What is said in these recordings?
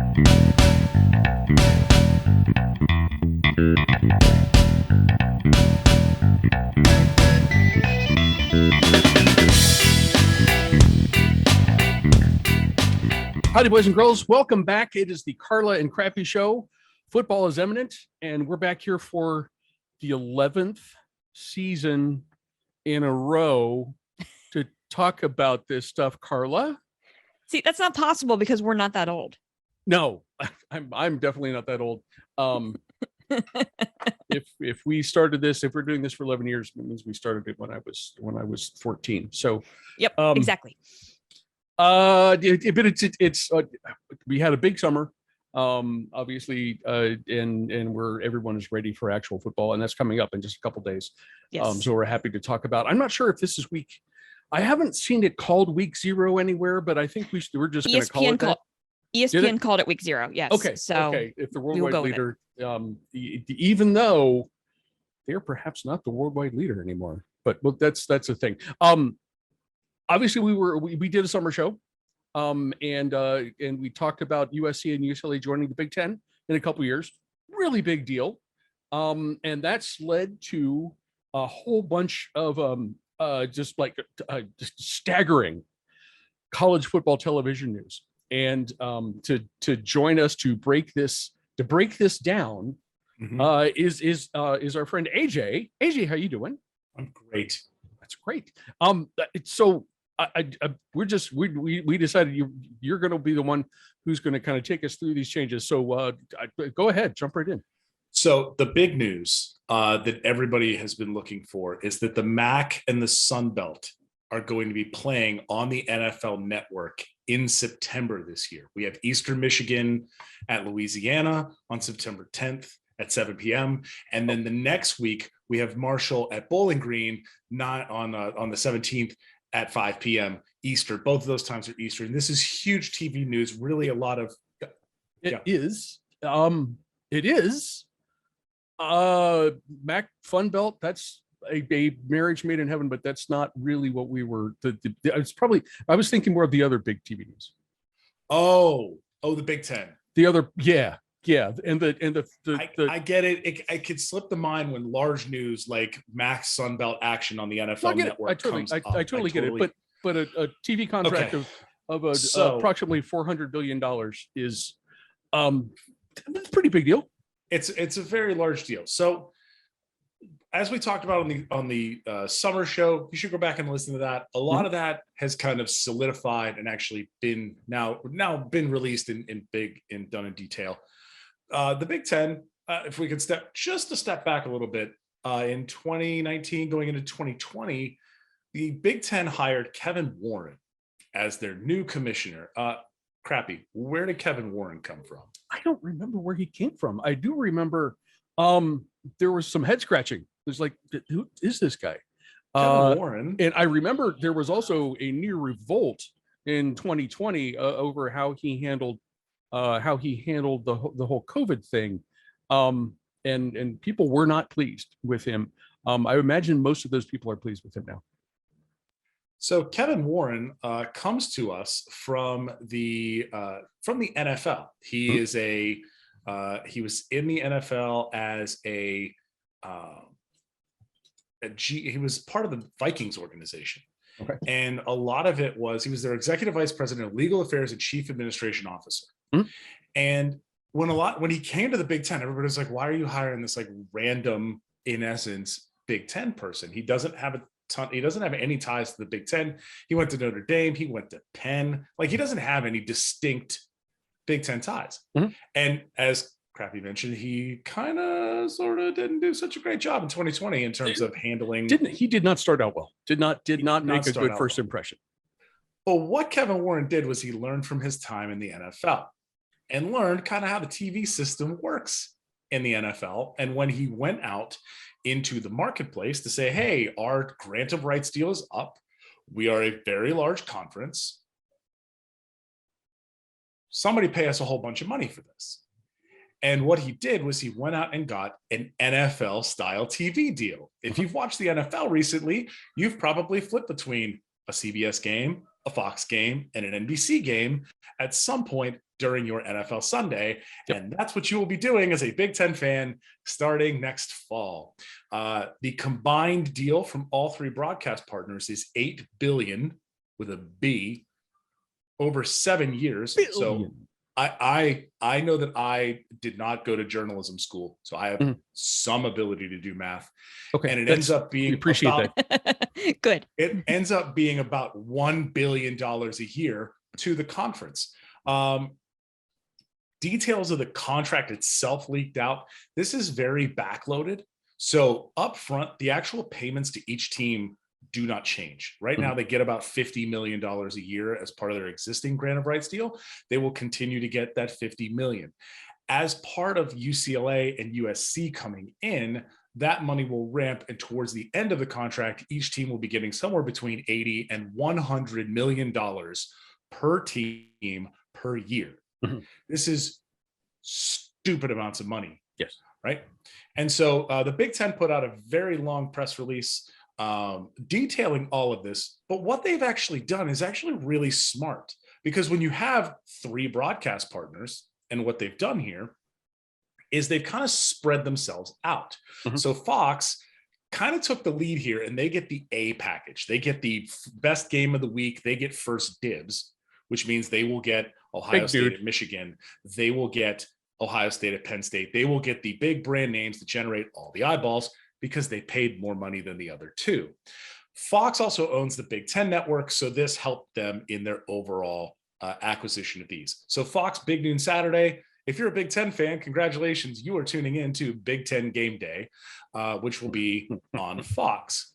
Howdy, boys and girls. Welcome back. It is the Carla and Crappy Show. Football is imminent, and we're back here for the 11th season in a row to talk about this stuff, Carla. See, that's not possible because we're not that old. No, I'm definitely not that old. If we started this, if we're doing this for 11 years, it means we started it when I was 14. So, yep, exactly. But it's we had a big summer, obviously, and where everyone is ready for actual football, and that's coming up in just a couple days. Yes. So we're happy to talk about. I'm not sure if this is week. I haven't seen it called week 0 anywhere, but I think we're just going to call it that. ESPN called it week 0. Yes. Okay. So okay. If the worldwide leader, even though they're perhaps not the worldwide leader anymore, but that's the thing. Obviously, we did a summer show, and we talked about USC and UCLA joining the Big Ten in a couple years. Really big deal, and that's led to a whole bunch of just staggering college football television news. And to join us to break this down is our friend AJ. AJ, how you doing? I'm great. That's great. So. We decided you're going to be the one who's going to kind of take us through these changes. So go ahead, jump right in. So the big news that everybody has been looking for is that the MAC and the Sun Belt are going to be playing on the NFL Network in September this year. We have Eastern Michigan at Louisiana on September 10th at 7 p.m. And then the next week we have Marshall at Bowling Green, not on the 17th. At 5 p.m. Eastern. Both of those times are Eastern. This is huge TV news. Really, a lot of it is. MAC Fun Belt. That's a marriage made in heaven, but that's not really what we were. It's probably. I was thinking more of the other big TV news. Oh, the Big Ten. The other, yeah. And I get it. It could slip the mind when large news like Max Sun Belt action on the NFL Network comes up. I totally get it. But a TV contract of approximately $400 billion is it's a pretty big deal. It's a very large deal. So as we talked about on the summer show, you should go back and listen to that. A lot of that has kind of solidified and actually been now been released in done in detail. The Big Ten, if we could step back a little bit, in 2019 going into 2020, the Big Ten hired Kevin Warren as their new commissioner. Crappy, where did Kevin Warren come from? I don't remember where he came from. I do remember there was some head scratching. There's like, who is this guy? Kevin Warren. And I remember there was also a near revolt in 2020 over how he handled the whole COVID thing, and people were not pleased with him. I imagine most of those people are pleased with him now. So Kevin Warren comes to us from the NFL. He is he was in the NFL as he was part of the Vikings organization. Okay. And a lot of it was he was their executive vice president of legal affairs and chief administration officer. And when he came to the Big Ten, everybody was like, why are you hiring this like random, in essence, Big Ten person? He doesn't have any ties to the Big Ten. He went to Notre Dame. He went to Penn. Like, he doesn't have any distinct Big Ten ties. And as Crappy mentioned, he kind of sort of didn't do such a great job in 2020 in terms of handling. He did not start out well. Did not make a good first impression. But what Kevin Warren did was he learned from his time in the NFL and learned kind of how the TV system works in the NFL. And when he went out into the marketplace to say, hey, our grant of rights deal is up. We are a very large conference. Somebody pay us a whole bunch of money for this. And what he did was he went out and got an NFL style TV deal. If you've watched the NFL recently, you've probably flipped between a CBS game, a Fox game, and an NBC game at some point during your NFL Sunday. And that's what you will be doing as a Big Ten fan starting next fall. The combined deal from all three broadcast partners is $8 billion with a B over 7 years. So I know that I did not go to journalism school, so I have some ability to do math. Okay, and it ends up being that. Good. It ends up being about $1 billion a year to the conference. Details of the contract itself leaked out. This is very backloaded. So up front, the actual payments to each team do not change. Right now, they get about $50 million a year as part of their existing grant of rights deal. They will continue to get that $50 million. As part of UCLA and USC coming in, that money will ramp, and towards the end of the contract, each team will be getting somewhere between $80 and $100 million per team per year. This is stupid amounts of money. Yes. Right. And so the Big Ten put out a very long press release detailing all of this. But what they've actually done is actually really smart, because when you have three broadcast partners, and what they've done here is they've kind of spread themselves out. So Fox kind of took the lead here, and they get the A package. They get the best game of the week. They get first dibs, which means they will get Ohio State at Michigan. They will get Ohio State at Penn State. They will get the big brand names that generate all the eyeballs, because they paid more money than the other two. Fox also owns the Big Ten network, so this helped them in their overall acquisition of these. So Fox, Big Noon Saturday. If you're a Big Ten fan, congratulations, you are tuning in to Big Ten Game Day, which will be on Fox.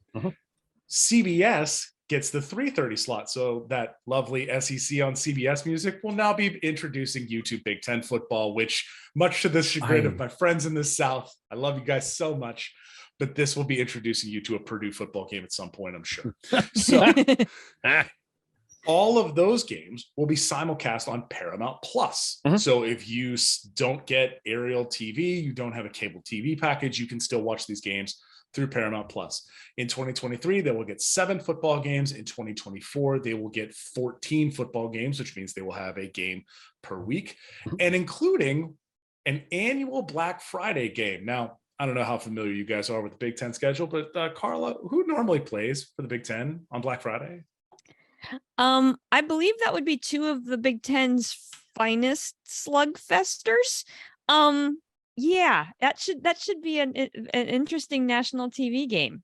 CBS gets the 3:30 slot, so that lovely SEC on CBS music will now be introducing you to Big Ten football, which, much to the chagrin of my friends in the South, I love you guys so much, but this will be introducing you to a Purdue football game at some point, I'm sure. So all of those games will be simulcast on Paramount Plus. So if you don't get aerial TV, you don't have a cable TV package, you can still watch these games through Paramount Plus. In 2023, they will get 7 football games. In 2024, they will get 14 football games, which means they will have a game per week, and including an annual Black Friday game. Now, I don't know how familiar you guys are with the Big Ten schedule, but Carla, who normally plays for the Big Ten on Black Friday? I believe that would be 2 of the Big Ten's finest slugfesters. Yeah, that should be an interesting national TV game.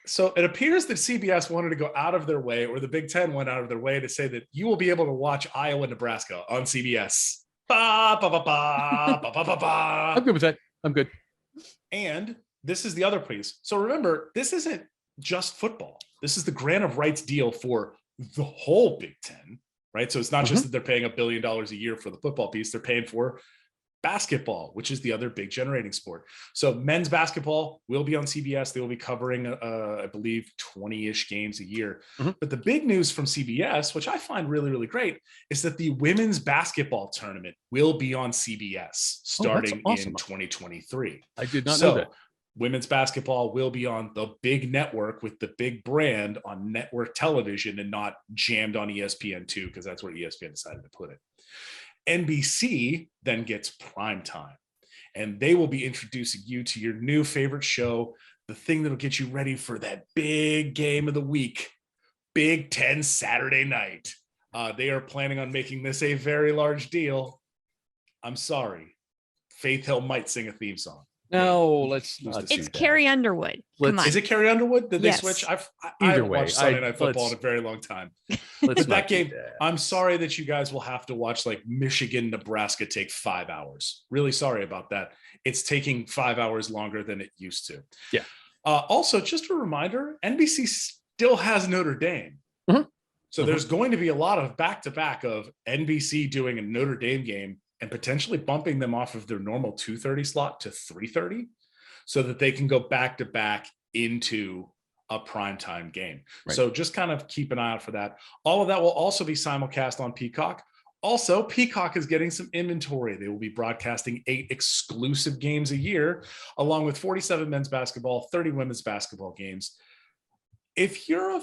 So it appears that CBS wanted to go out of their way, or the Big Ten went out of their way, to say that you will be able to watch Iowa, Nebraska on CBS. I'm good with that. I'm good. And this is the other piece. So remember, this isn't just football. This is the grant of rights deal for the whole Big Ten, right? So it's not just that they're paying $1 billion a year for the football piece. They're paying for basketball, which is the other big generating sport. So men's basketball will be on CBS. They will be covering, I believe, 20-ish games a year. But the big news from CBS, which I find really, really great, is that the women's basketball tournament will be on CBS starting in 2023. I did not know that. Women's basketball will be on the big network with the big brand on network television, and not jammed on ESPN2, because that's where ESPN decided to put it. NBC then gets prime time, and they will be introducing you to your new favorite show, the thing that'll get you ready for that big game of the week, Big Ten Saturday night. They are planning on making this a very large deal. I'm sorry, Faith Hill might sing a theme song. No, let's not. It's Carrie Underwood. Come on. Is it Carrie Underwood? Did they switch? I haven't watched Sunday Night Football in a very long time. But that game, I'm sorry that you guys will have to watch like Michigan, Nebraska take 5 hours. Really sorry about that. It's taking 5 hours longer than it used to. Yeah. Also, just a reminder, NBC still has Notre Dame. So there's going to be a lot of back-to-back of NBC doing a Notre Dame game and potentially bumping them off of their normal 2:30 slot to 3:30, so that they can go back to back into a primetime game. Right. So just kind of keep an eye out for that. All of that will also be simulcast on Peacock. Also, Peacock is getting some inventory. They will be broadcasting 8 exclusive games a year, along with 47 men's basketball, 30 women's basketball games. If you're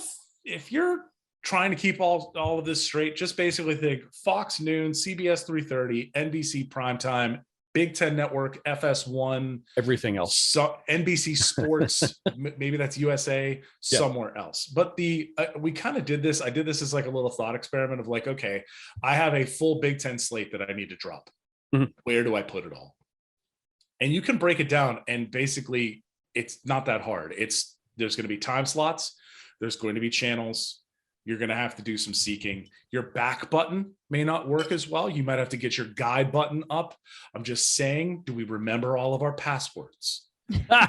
trying to keep all of this straight, just basically think Fox Noon, CBS 3:30, NBC Primetime, Big Ten Network, FS1, everything else. So NBC Sports, maybe that's USA, somewhere else. But we kind of did this. I did this as like a little thought experiment of like, okay, I have a full Big Ten slate that I need to drop. Where do I put it all? And you can break it down, and basically it's not that hard. There's going to be time slots. There's going to be channels. You're going to have to do some seeking. Your back button may not work as well. You might have to get your guide button up. I'm just saying, do we remember all of our passwords?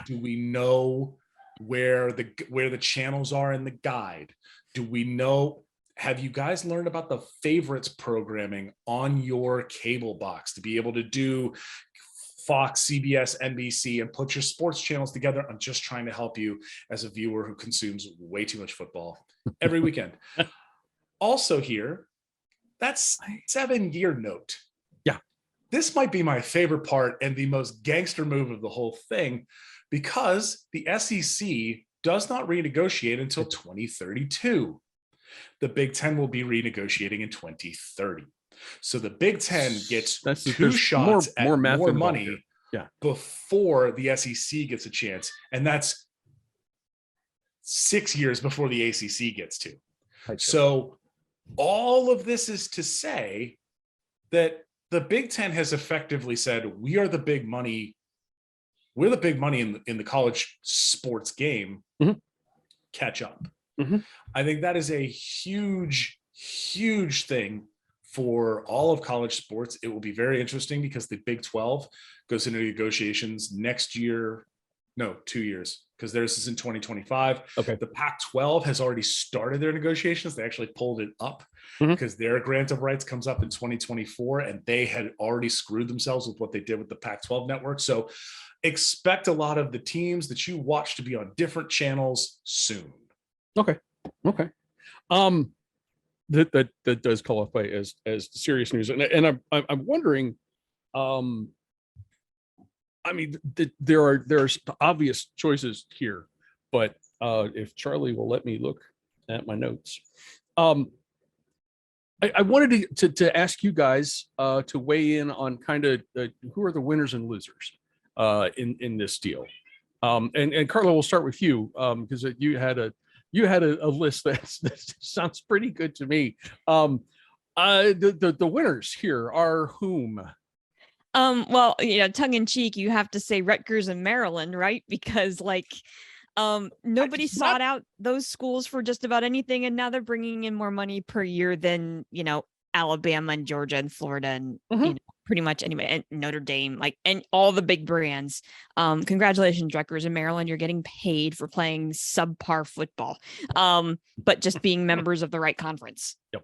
Do we know where the channels are in the guide? Do we know? Have you guys learned about the favorites programming on your cable box to be able to do Fox, CBS, NBC, and put your sports channels together? I'm just trying to help you as a viewer who consumes way too much football every weekend. Also here, that's 7-year note. Yeah. This might be my favorite part and the most gangster move of the whole thing, because the SEC does not renegotiate until 2032. The Big Ten will be renegotiating in 2030. So the Big Ten gets two shots at more money before the SEC gets a chance. And that's 6 years before the ACC gets to. So all of this is to say that the Big Ten has effectively said, we are the big money. We're the big money in the college sports game. Catch up. I think that is a huge, huge thing for all of college sports. It will be very interesting because the Big 12 goes into negotiations next year. No, 2 years, because theirs is in 2025. Okay. The Pac-12 has already started their negotiations. They actually pulled it up because their grant of rights comes up in 2024, and they had already screwed themselves with what they did with the Pac-12 network. So expect a lot of the teams that you watch to be on different channels soon. Okay. That does qualify as serious news, and I'm wondering. I mean, there's obvious choices here, but if Charlie will let me look at my notes, I wanted to ask you guys to weigh in on kind of who are the winners and losers in this deal. And Carla, we'll start with you because you had a list that sounds pretty good to me. The winners here are whom? Well, tongue in cheek, you have to say Rutgers and Maryland, right? Because nobody sought out those schools for just about anything, and now they're bringing in more money per year than Alabama and Georgia and Florida and pretty much anyway, and Notre Dame, and all the big brands. Congratulations, Rutgers and Maryland. You're getting paid for playing subpar football, but just being members of the right conference. Yep.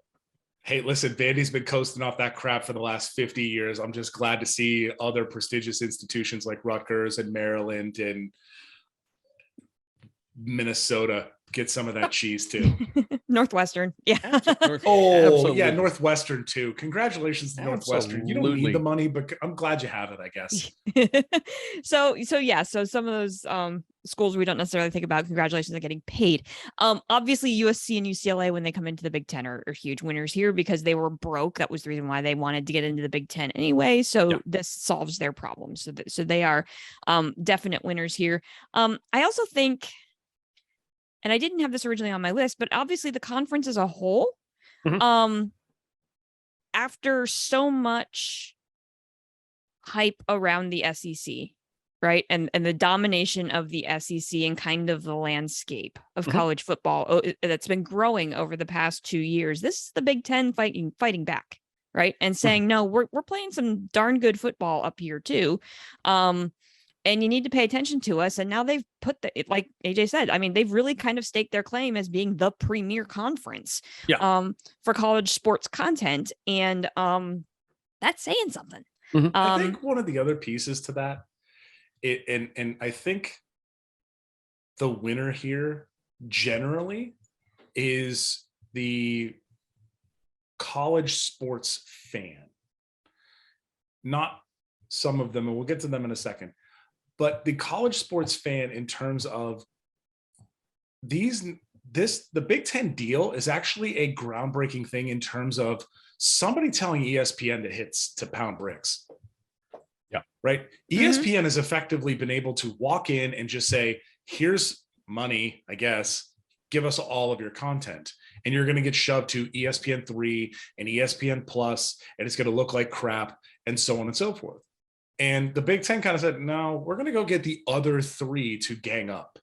Hey, listen, Vandy's been coasting off that crap for the last 50 years. I'm just glad to see other prestigious institutions like Rutgers and Maryland and Minnesota get some of that cheese too. Northwestern. Yeah. Absolutely. Yeah. Northwestern too. Congratulations to Northwestern. You don't need the money, but I'm glad you have it, I guess. So some of those schools we don't necessarily think about, congratulations on getting paid. Obviously USC and UCLA, when they come into the Big Ten, are huge winners here because they were broke. That was the reason why they wanted to get into the Big Ten anyway. So this solves their problems. So they are definite winners here. I also think, and I didn't have this originally on my list, but obviously the conference as a whole, after so much hype around the SEC, right? And the domination of the SEC and kind of the landscape of college football that's been growing over the past 2 years. This is the Big Ten fighting back, right? And saying, no, we're playing some darn good football up here too. And you need to pay attention to us. And now they've put like AJ said, I mean, they've really kind of staked their claim as being the premier conference for college sports content. And that's saying something. I think one of the other pieces to that, and I think the winner here generally is the college sports fan. Not some of them, and we'll get to them in a second. But the college sports fan, in terms of these the Big Ten deal is actually a groundbreaking thing in terms of somebody telling ESPN to pound bricks. Yeah. Right. ESPN has effectively been able to walk in and just say, here's money, I guess, give us all of your content. And you're going to get shoved to ESPN3 and ESPN Plus, and it's going to look like crap, and so on and so forth. And the Big Ten kind of said, no, we're going to go get the other three to gang up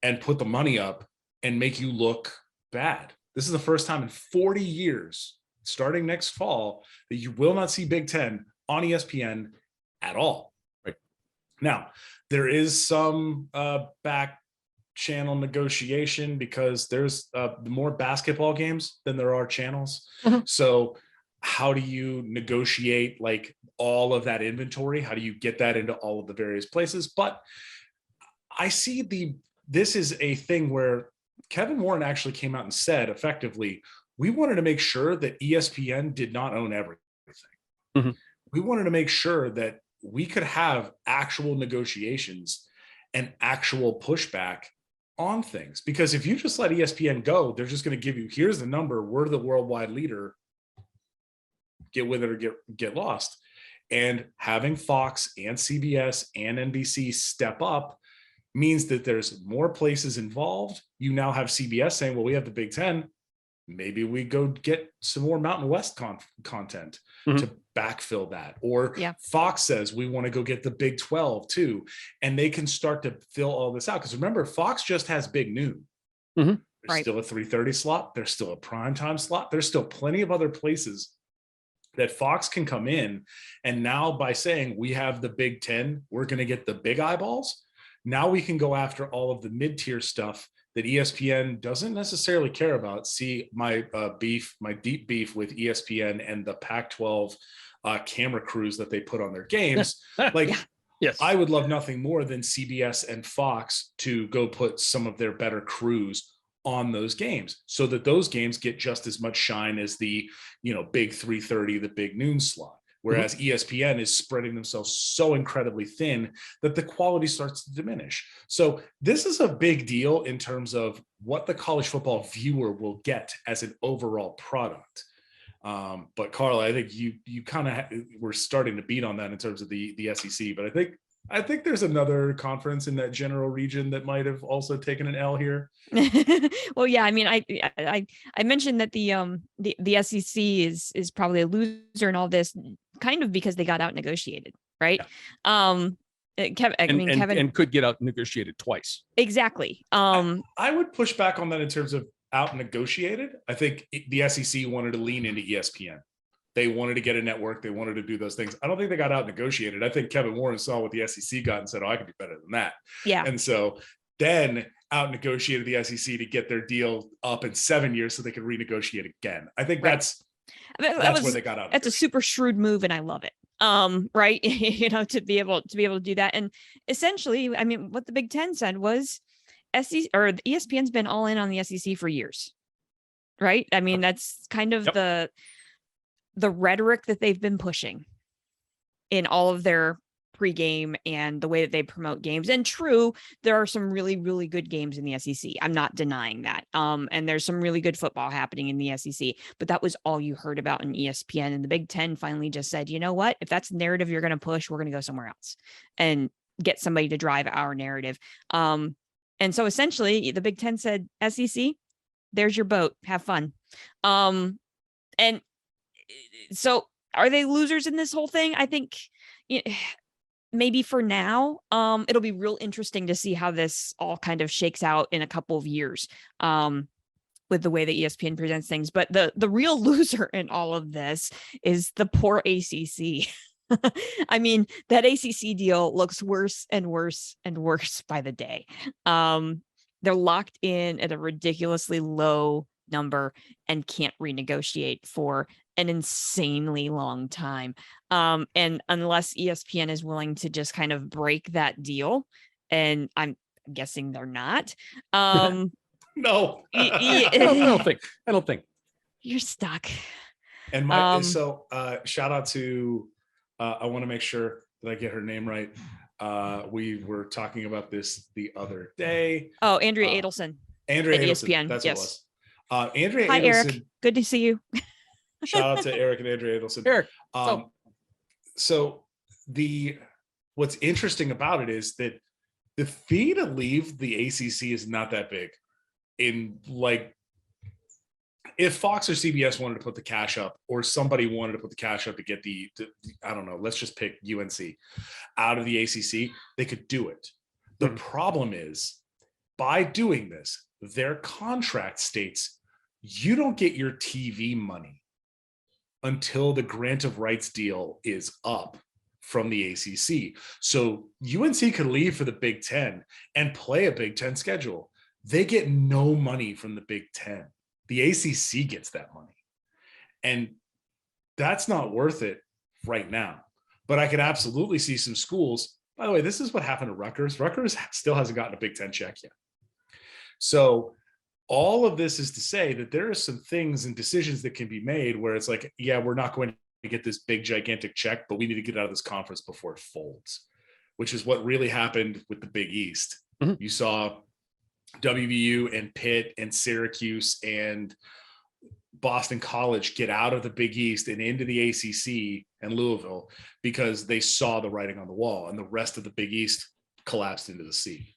and put the money up and make you look bad. This is the first time in 40 years, starting next fall, that you will not see Big Ten on ESPN at all. Right. Now, there is some back channel negotiation because there's more basketball games than there are channels. So how do you negotiate like all of that inventory? How do you get that into all of the various places? But I see this is a thing where Kevin Warren actually came out and said effectively, we wanted to make sure that ESPN did not own everything. We wanted to make sure that we could have actual negotiations and actual pushback on things. Because if you just let ESPN go, they're just going to give you, here's the number, we're the worldwide leader, get with it or get lost. And having Fox and CBS and NBC step up means that there's more places involved. You now have CBS saying, well, we have the Big Ten. Maybe we go get some more Mountain West content to backfill that. Or Fox says we want to go get the Big 12 too. And they can start to fill all this out. Because remember, Fox just has Big Noon. There's still a 3:30 slot. There's still a primetime slot. There's still plenty of other places that Fox can come in. And now by saying we have the Big Ten, we're going to get the big eyeballs. Now we can go after all of the mid-tier stuff that ESPN doesn't necessarily care about. See my deep beef with ESPN and the Pac-12 camera crews that they put on their games. Yes, I would love nothing more than CBS and Fox to go put some of their better crews on those games so that those games get just as much shine as the, big 3:30, the big noon slot. Whereas ESPN is spreading themselves so incredibly thin that the quality starts to diminish. So this is a big deal in terms of what the college football viewer will get as an overall product. But Carla, I think you kind of were starting to beat on that in terms of the SEC. But I think there's another conference in that general region that might have also taken an L here. Well, yeah, I mean, I mentioned that the SEC is probably a loser in all this, kind of because they got out negotiated, right? Yeah. Kevin could get out negotiated twice. Exactly. I would push back on that in terms of out negotiated. I think the SEC wanted to lean into ESPN. They wanted to get a network. They wanted to do those things. I don't think they got out negotiated. I think Kevin Warren saw what the SEC got and said, I could be better than that. Yeah. And so then out negotiated the SEC to get their deal up in 7 years so they could renegotiate again. I think that's where they got out. That's a super shrewd move, and I love it. Right. To be able to do that. And essentially, I mean, what the Big Ten said was SEC or the ESPN's been all in on the SEC for years. Right. I mean, that's kind of the rhetoric that they've been pushing in all of their pregame and the way that they promote games. And true, there are some really, really good games in the SEC. I'm not denying that. And there's some really good football happening in the SEC, but that was all you heard about in ESPN. And the Big Ten finally just said, you know what, if that's the narrative you're going to push, we're going to go somewhere else and get somebody to drive our narrative. And so essentially the Big Ten said, SEC, there's your boat, have fun. And so are they losers in this whole thing? I think maybe for now, it'll be real interesting to see how this all kind of shakes out in a couple of years with the way that ESPN presents things. But the real loser in all of this is the poor ACC. I mean, that ACC deal looks worse and worse and worse by the day. They're locked in at a ridiculously low number and can't renegotiate for an insanely long time. And unless ESPN is willing to just kind of break that deal, and I'm guessing they're not. No, I don't think you're stuck. And shout out to I want to make sure that I get her name right. We were talking about this the other day. Oh, Andrea Adelson. Andrea At Adelson. ESPN, That's yes. what it was. Andrea Hi, Adelson. Eric. Good to see you. Shout out to Eric and Andrea Adelson. Eric. So what's interesting about it is that the fee to leave the ACC is not that big. In like, if Fox or CBS wanted to put the cash up, or somebody wanted to put the cash up to get the I don't know, let's just pick UNC out of the ACC, they could do it. The problem is, by doing this, their contract states you don't get your TV money until the grant of rights deal is up from the ACC. So UNC could leave for the Big Ten and play a Big Ten schedule. They get no money from the Big Ten. The ACC gets that money. And that's not worth it right now. But I could absolutely see some schools. By the way, this is what happened to Rutgers. Rutgers still hasn't gotten a Big Ten check yet. So all of this is to say that there are some things and decisions that can be made where it's like, yeah, we're not going to get this big, gigantic check, but we need to get out of this conference before it folds, which is what really happened with the Big East. You saw WVU and Pitt and Syracuse and Boston College get out of the Big East and into the ACC and Louisville because they saw the writing on the wall, and the rest of the Big East collapsed into the sea.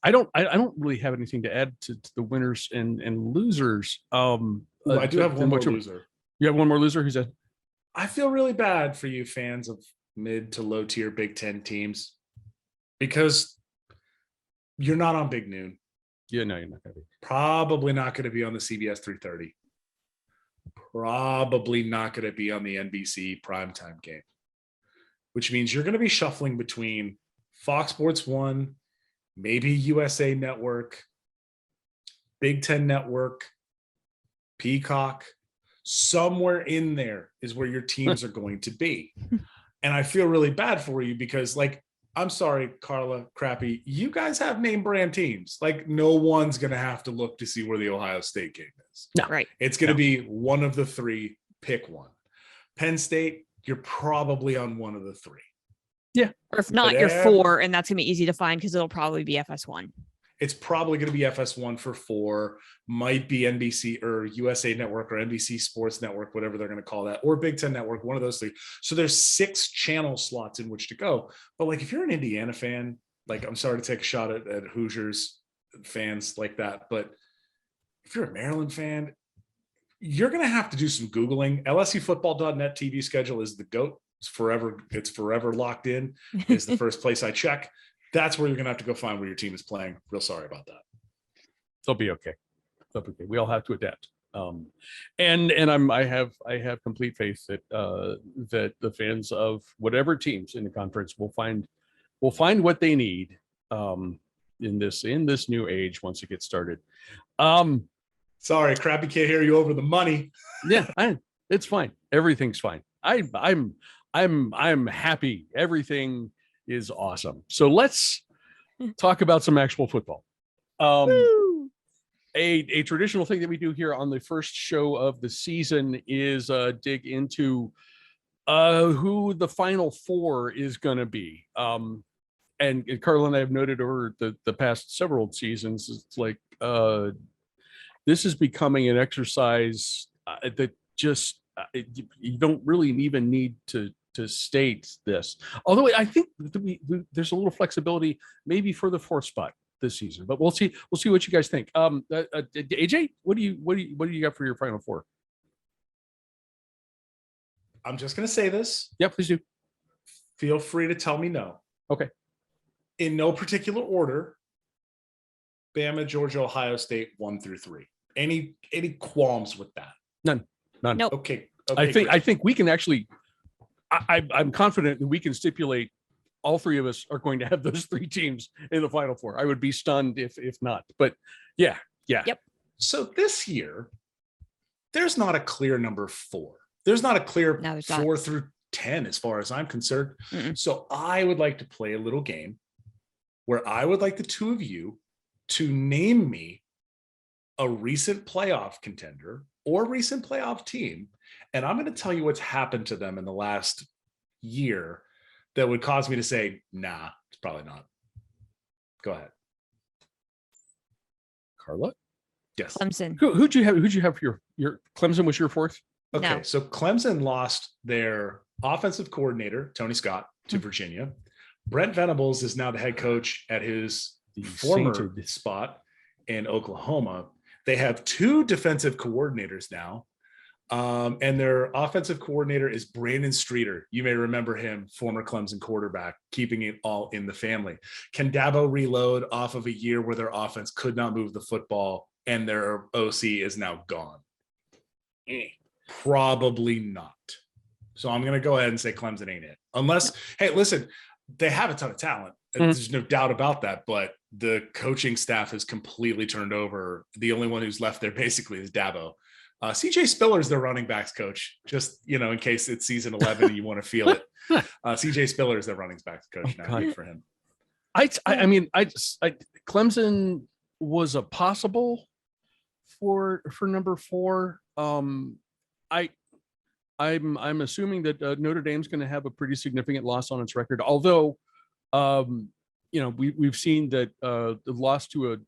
I don't really have anything to add to the winners and losers. I do have one more loser. You have one more loser? Who's that? I feel really bad for you fans of mid to low tier Big Ten teams because you're not on Big Noon. Yeah, no, you're not going to be. Probably not going to be on the CBS 330. Probably not going to be on the NBC primetime game, which means you're going to be shuffling between Fox Sports 1, maybe USA Network, Big Ten Network, Peacock. Somewhere in there is where your teams are going to be. And I feel really bad for you because, like, I'm sorry, Carla, Crappy, you guys have name brand teams. Like, no one's going to have to look to see where the Ohio State game is. No, right. It's going to be one of the three. Pick one. Penn State, you're probably on one of the three. Yeah. Or if not, you're 4, and that's going to be easy to find because it'll probably be FS1. It's probably going to be FS1 for 4, might be NBC or USA Network or NBC Sports Network, whatever they're going to call that, or Big Ten Network, one of those 3. So there's 6 channel slots in which to go. But like, if you're an Indiana fan, like, I'm sorry to take a shot at Hoosiers fans like that, but if you're a Maryland fan, you're going to have to do some Googling. LSUfootball.net TV schedule is the GOAT. It's forever locked in. It's the first place I check. That's where you're going to have to go find where your team is playing. Real sorry about that. They'll be okay. They'll be okay. We all have to adapt. And I have complete faith that that the fans of whatever teams in the conference will find what they need in this new age once it gets started. Sorry, Crappy can't hear you over the money. Yeah, it's fine. Everything's fine. I'm happy. Everything is awesome. So let's talk about some actual football. A traditional thing that we do here on the first show of the season is dig into who the Final Four is going to be. And Carla and I have noted over the past several seasons, it's like this is becoming an exercise that just you don't really even need to state this. Although I think there's a little flexibility maybe for the 4th spot this season, but we'll see what you guys think. AJ, what do you got for your Final Four? I'm just going to say this. Yeah, please do. Feel free to tell me no. Okay. In no particular order, Bama, Georgia, Ohio State, 1 through 3. Any qualms with that? None. Nope. Okay. I think we can actually. I'm confident that we can stipulate all 3 of us are going to have those 3 teams in the Final Four. I would be stunned if not. But yeah. Yep. So this year, there's not a clear number 4. There's not a clear 4 through 10 as far as I'm concerned. Mm-mm. So I would like to play a little game where I would like the 2 of you to name me a recent playoff contender or recent playoff team. And I'm going to tell you what's happened to them in the last year that would cause me to say, nah, it's probably not. Go ahead. Carla? Yes. Clemson. Who'd you have for your Clemson was your fourth? Okay, No. so Clemson lost their offensive coordinator, Tony Scott, to Virginia. Brent Venables is now the head coach at his former sainted spot in Oklahoma. They have 2 defensive coordinators now. And their offensive coordinator is Brandon Streeter. You may remember him, former Clemson quarterback, keeping it all in the family. Can Dabo reload off of a year where their offense could not move the football and their OC is now gone? Probably not. So I'm going to go ahead and say Clemson ain't it. Unless, hey, listen, they have a ton of talent. There's no doubt about that. But the coaching staff has completely turned over. The only one who's left there basically is Dabo. CJ Spiller's their running backs coach, just, in case it's season 11 and you want to feel it. CJ Spiller is their running backs coach now. Good for him. I mean, Clemson was a possible for number 4. I'm assuming that Notre Dame's going to have a pretty significant loss on its record. Although, we've seen that the loss to in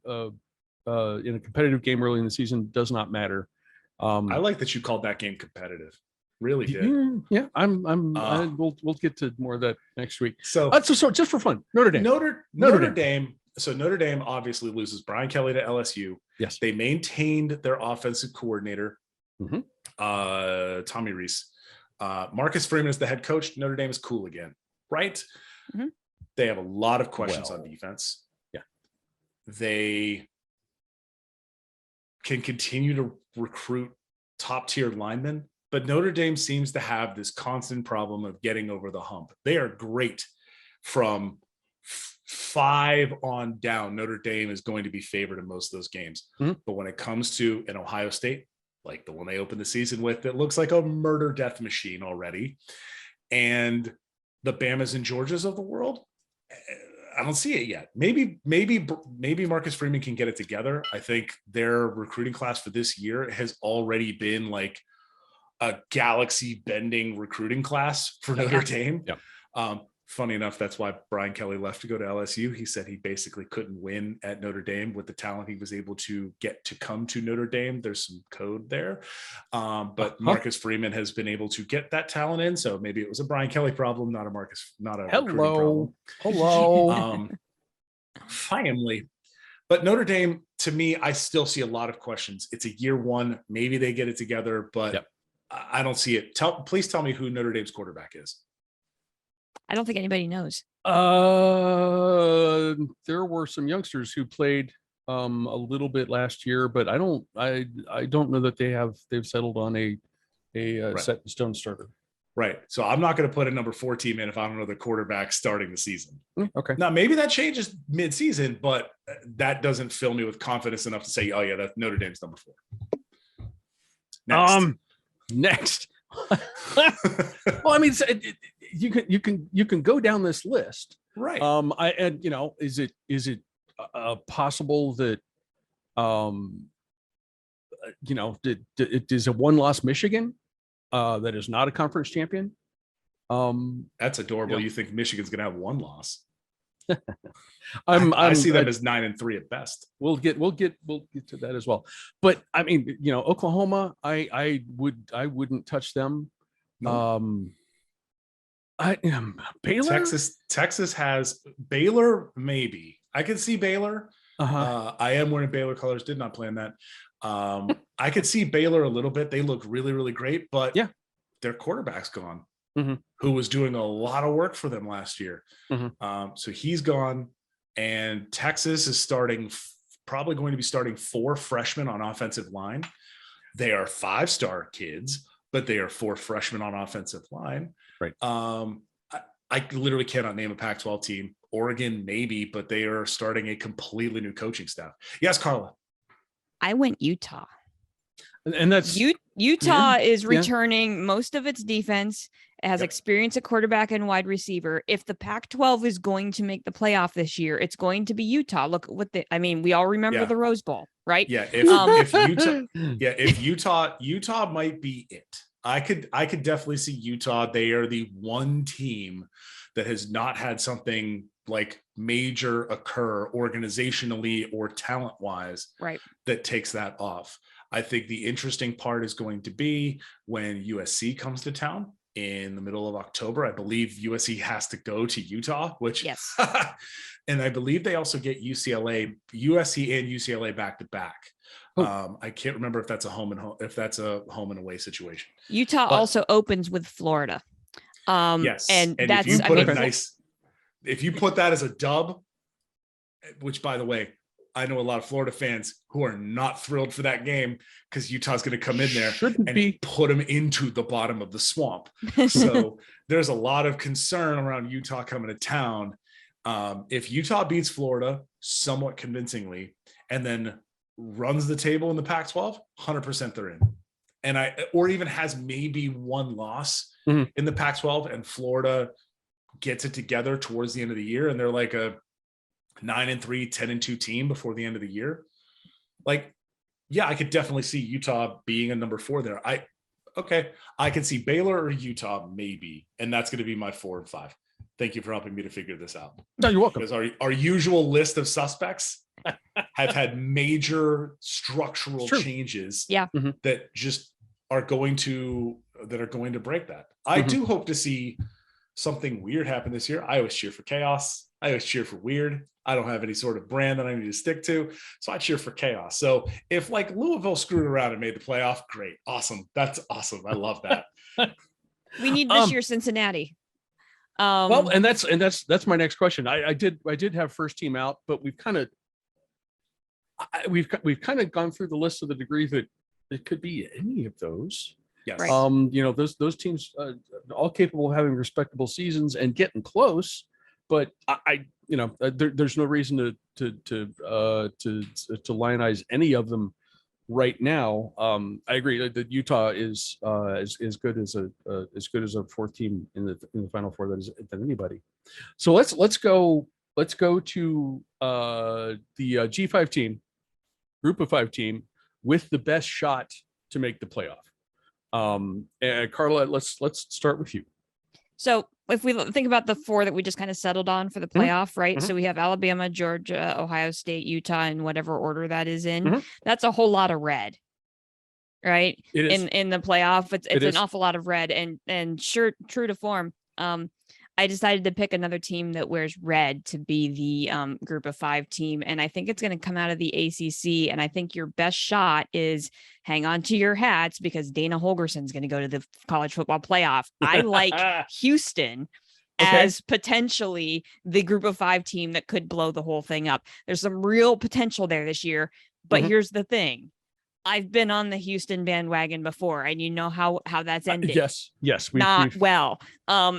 a competitive game early in the season does not matter. I like that you called that game competitive. Really did. Yeah. We'll get to more of that next week. So just for fun, Notre Dame. Notre Dame. So Notre Dame obviously loses Brian Kelly to LSU. Yes. They maintained their offensive coordinator, Tommy Rees. Marcus Freeman is the head coach. Notre Dame is cool again, right? Mm-hmm. They have a lot of questions on defense. Yeah. They can continue to recruit top-tier linemen, but Notre Dame seems to have this constant problem of getting over the hump. They are great from 5 on down. Notre Dame is going to be favored in most of those games. But when it comes to an Ohio State, like the one they opened the season with, it looks like a murder death machine already. And the Bamas and Georgias of the world, I don't see it yet. Maybe Marcus Freeman can get it together. I think their recruiting class for this year has already been like a galaxy bending recruiting class for Notre Dame. Yeah. Funny enough, that's why Brian Kelly left to go to LSU. He said he basically couldn't win at Notre Dame with the talent he was able to get to come to Notre Dame. There's some code there. But Marcus Freeman has been able to get that talent in. So maybe it was a Brian Kelly problem, not a recruiting problem. Hello. Finally. But Notre Dame, to me, I still see a lot of questions. It's a year 1. Maybe they get it together, but I don't see it. Please tell me who Notre Dame's quarterback is. I don't think anybody knows. There were some youngsters who played a little bit last year, but I don't know that they've settled on a set in stone starter. Right. So I'm not going to put a number 4 team in if I don't know the quarterback starting the season. Okay. Now maybe that changes mid-season, but that doesn't fill me with confidence enough to say, oh yeah, that's Notre Dame's number 4. Next. Well, I mean, you can go down this list, right? Is it possible that is a 1-loss Michigan that is not a conference champion? That's adorable. You think Michigan's going to have 1 loss? I see them as 9-3 at best. We'll get to that as well. But I mean, Oklahoma, I wouldn't touch them. No. Baylor, Texas has Baylor. Maybe I could see Baylor. I am wearing Baylor colors. Did not plan that. I could see Baylor a little bit. They look really, really great, but their quarterback's gone. Who was doing a lot of work for them last year. So he's gone, and Texas is probably going to be starting 4 freshmen on offensive line. They are 5-star kids, but they are 4 freshmen on offensive line. Right. I literally cannot name a Pac-12 team. Oregon, maybe, but they are starting a completely new coaching staff. Yes, Carla. I went Utah. And that's Utah is returning most of its defense. It has experience at quarterback and wide receiver. If the Pac-12 is going to make the playoff this year, it's going to be Utah. Look what we all remember the Rose Bowl, right? Yeah. If Utah might be it. I could definitely see Utah. They are the one team that has not had something like major occur organizationally or talent wise that takes that off. I think the interesting part is going to be when USC comes to town in the middle of October. I believe USC has to go to Utah, which Yes. and I believe they also get USC and UCLA back to back. I can't remember if that's a home and away situation. Utah also opens with Florida. Yes, and that's if you put that as a dub, which by the way, I know a lot of Florida fans who are not thrilled for that game because Utah's going to come in there put them into the bottom of the swamp. So there's a lot of concern around Utah coming to town. If Utah beats Florida somewhat convincingly and then runs the table in the Pac-12, 100% they're in. Or even has maybe one loss in the Pac-12 and Florida gets it together towards the end of the year and they're like a 9-3, 10-2 team before the end of the year. Like, yeah, I could definitely see Utah being a number 4 there. I can see Baylor or Utah maybe, and that's going to be my 4 and 5. Thank you for helping me to figure this out. No, you're welcome. Because our usual list of suspects have had major structural changes that just are going to break that. I do hope to see something weird happen this year. I always cheer for chaos. I always cheer for weird. I don't have any sort of brand that I need to stick to. So I cheer for chaos. So if like Louisville screwed around and made the playoff, great. Awesome. That's awesome. I love that. We need this year Cincinnati. Well, and that's my next question. I did have first team out, but we've kind of gone through the list of the degree that it could be any of those. Yes. Right. Those teams all capable of having respectable seasons and getting close, but there's no reason to lionize any of them right now. I agree that Utah is as good as a fourth team in the Final Four than anybody. So let's go to the G5 team, Group of 5 team with the best shot to make the playoff. And Carla, let's start with you. So if we think about the 4 that we just kind of settled on for the playoff, right? So we have Alabama, Georgia, Ohio State, Utah, in whatever order that is in. That's a whole lot of red, right? It is. In the playoff, it's an awful lot of red, and sure, true to form. I decided to pick another team that wears red to be the Group of 5 team, and I think it's going to come out of the ACC. And I think your best shot is hang on to your hats because Dana Holgerson's going to go to the college football playoff. I like Houston as potentially the Group of 5 team that could blow the whole thing up. There's some real potential there this year, but here's the thing. I've been on the Houston bandwagon before, and you know how that's ended. Yes. Not well.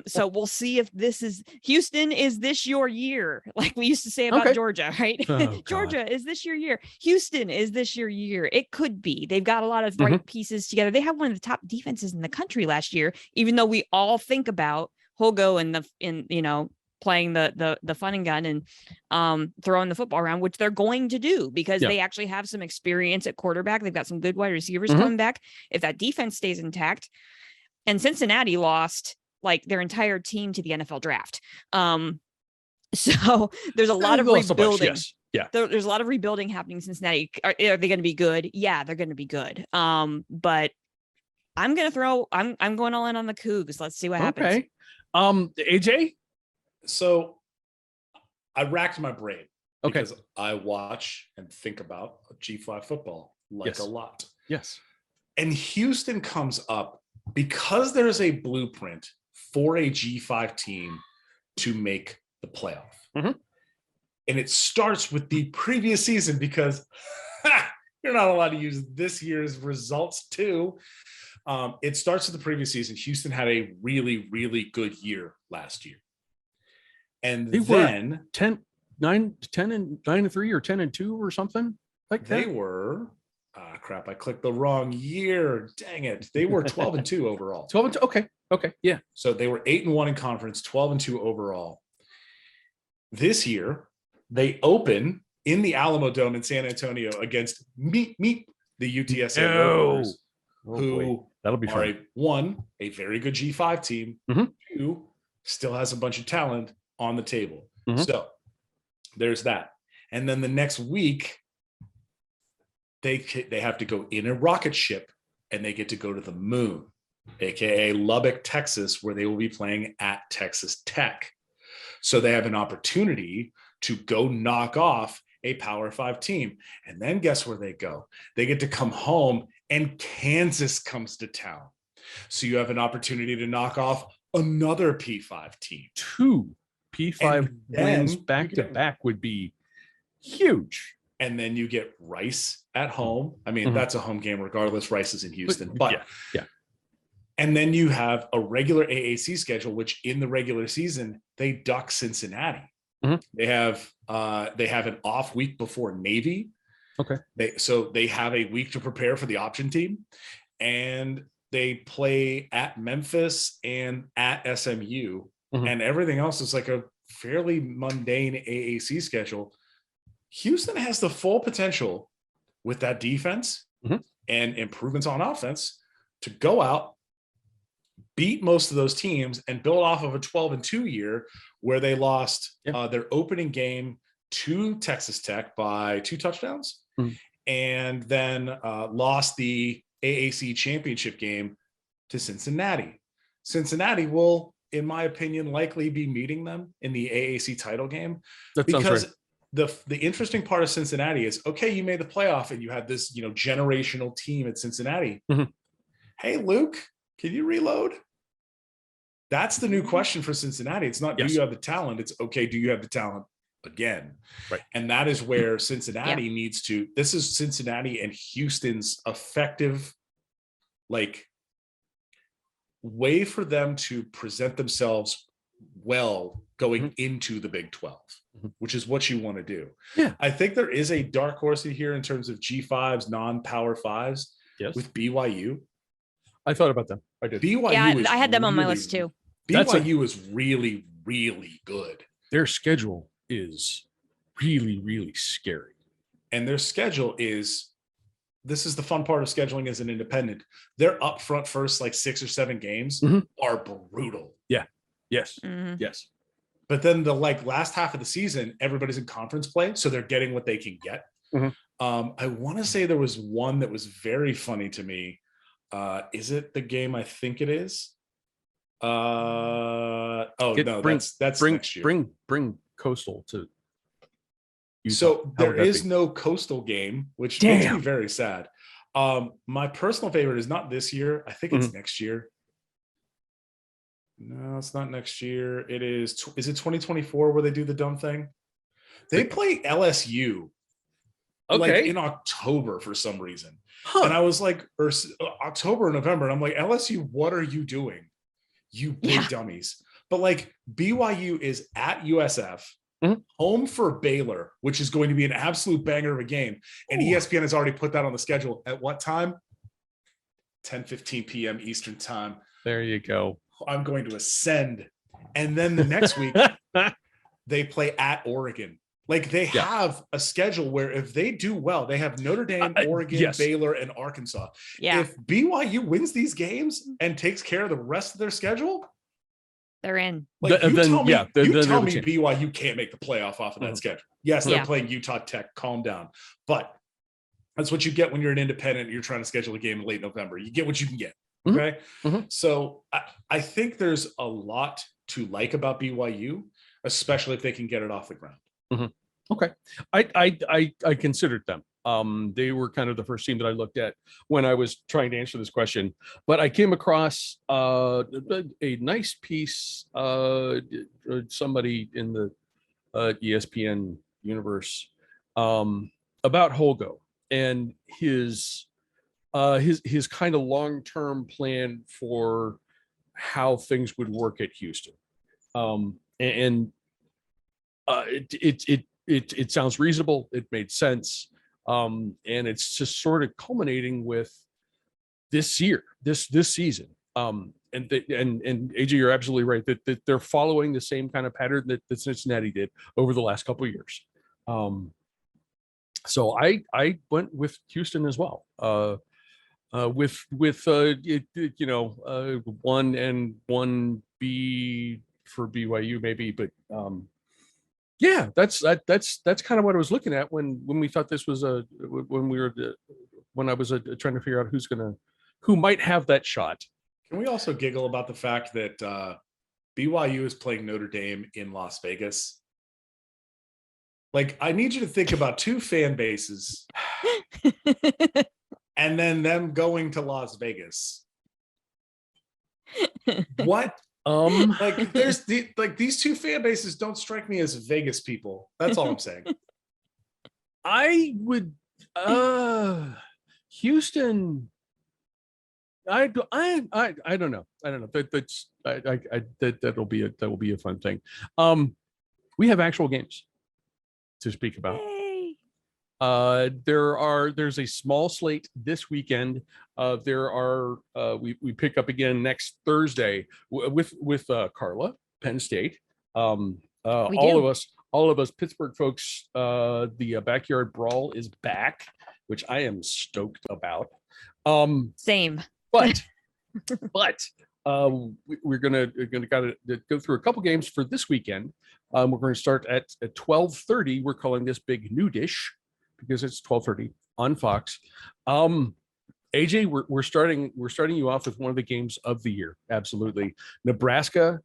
So we'll see if this is Houston. Is this your year? Like we used to say about Georgia, right? Oh, Georgia, is this your year? Houston, is this your year? It could be. They've got a lot of right pieces together. They have one of the top defenses in the country last year, even though we all think about Hogo and playing the fun and gun and throwing the football around, which they're going to do because they actually have some experience at quarterback. They've got some good wide receivers coming back. If that defense stays intact, and Cincinnati lost like their entire team to the NFL draft. So there's a lot of rebuilding. There's a lot of rebuilding happening in Cincinnati. Are they going to be good? Yeah, they're going to be good. But I'm going all in on the Cougs. Let's see what happens. Okay. AJ? So I racked my brain because because I watch and think about G5 football a lot. Yes. And Houston comes up because there's a blueprint for a G5 team to make the playoff. And it starts with the previous season because you're not allowed to use this year's results too. It starts with the previous season. Houston had a really, really good year last year. And then 10-9 and 9-3 or 10-2 or something like that. They were crap. I clicked the wrong year. Dang it. They were 12-2 overall. 12-2. Okay. Yeah. So they were 8-1 in conference, 12-2 overall. This year, they open in the Alamo Dome in San Antonio against the UTSA Roadrunners, who that'll be are fun. a very good G5 team, Mhm. 2, still has a bunch of talent on the table. Mhm. So there's that. And then the next week, they have to go in a rocket ship and they get to go to the moon, aka Lubbock, Texas, where they will be playing at Texas Tech. So they have an opportunity to go knock off a Power 5 team. And then guess where they go? They get to come home and Kansas comes to town. So you have an opportunity to knock off another P5 team. 2 P5 And wins then back to back would be huge. And then you get Rice at home. I mean, Mhm. that's a home game regardless. Rice is in Houston. But yeah. And then you have a regular AAC schedule, which in the regular season, they duck Cincinnati. Mhm. They have an off week before Navy. Okay. So they have a week to prepare for the option team. And they play at Memphis and at SMU. Mhm. And everything else is like a fairly mundane AAC schedule. Houston has the full potential with that defense Mhm. and improvements on offense to go out, beat most of those teams, and build off of a 12-2 year where they lost their opening game to Texas Tech by 2 touchdowns, and then lost the AAC championship game to Cincinnati. Cincinnati will, in my opinion, likely be meeting them in the AAC title game. That sounds because right. the interesting part of Cincinnati is, okay, you made the playoff and you had this, generational team at Cincinnati. Mhm. Hey, Luke, can you reload? That's the new question for Cincinnati. It's not, do you have the talent? It's, okay, do you have the talent again? Right. And that is where Cincinnati needs to, this is Cincinnati and Houston's effective, way for them to present themselves well going into the Big 12, which is what you want to do. Yeah. I think there is a dark horse in here in terms of G5s, non-power 5s with BYU. I thought about them. I did. BYU I had them on my list too. BYU is really, really good. Their schedule is really, really scary. And their schedule is, this is the fun part of scheduling as an independent. Their upfront first 6 or 7 games are brutal. Yeah. Yes. Mhm. Yes. But then the last half of the season, everybody's in conference play, so they're getting what they can get. I want to say there was one that was very funny to me. Is it the game I think it is? That's next year. Bring Coastal to Utah. So there is no Coastal game, which makes me very sad. My personal favorite is not this year. I think it's next year. No, it's not next year. It is it 2024 where they do the dumb thing? They play LSU in October for some reason. And I was like, or October or November, and I'm like, LSU, what are you doing? You big dummies. But BYU is at USF, home for Baylor, which is going to be an absolute banger of a game. And ESPN has already put that on the schedule. At what time? 10:15 p.m. Eastern time. There you go. I'm going to ascend. And then the next week, they play at Oregon. They have a schedule where if they do well, they have Notre Dame, Oregon, Baylor, and Arkansas. Yeah. If BYU wins these games and takes care of the rest of their schedule, they're in. You tell me BYU can't make the playoff off of that schedule. Yes, they're playing Utah Tech. Calm down. But that's what you get when you're an independent. You're trying to schedule a game in late November. You get what you can get. Okay. So I think there's a lot to like about BYU, especially if they can get it off the ground. Okay. I considered them. They were kind of the first team that I looked at when I was trying to answer this question, but I came across a nice piece, somebody in the ESPN universe, about Holgo and his kind of long-term plan for how things would work at Houston. It sounds reasonable. It made sense. And it's just sort of culminating with this year, this season. And AJ, you're absolutely right that they're following the same kind of pattern that Cincinnati did over the last couple of years. So I went with Houston as well. 1 and 1B for BYU maybe, but yeah, that's kind of what I was looking at when we thought this was when I was trying to figure out who might have that shot. Can we also giggle about the fact that BYU is playing Notre Dame in Las Vegas? Like, I need you to think about two fan bases and then them going to Las Vegas. What? Like, these two fan bases don't strike me as Vegas people. That's all I'm saying. I would Houston. I don't know. That'll be a fun thing. We have actual games to speak about. Yay. There's a small slate this weekend. We pick up again next Thursday with Carla, Penn State. All of us Pittsburgh folks. The backyard brawl is back, which I am stoked about. Same. But we're gonna gotta go through a couple games for this weekend. We're going to start at 12:30. We're calling this Big Nudish because it's 12:30 on Fox. AJ, we're starting you off with one of the games of the year. Absolutely, Nebraska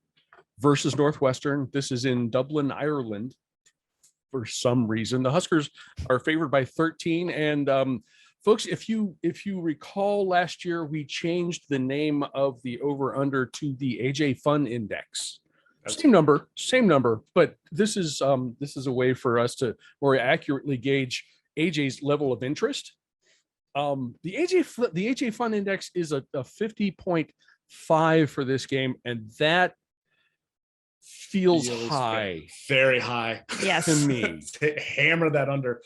versus Northwestern. This is in Dublin, Ireland. For some reason, the Huskers are favored by 13, and folks, if you recall, last year we changed the name of the over/under to the AJ Fun Index. Same number, but this is a way for us to more accurately gauge AJ's level of interest. The AJ Fun Index is a 50.5 for this game, and that feels high, very high. Yes, to me. Hammer that under.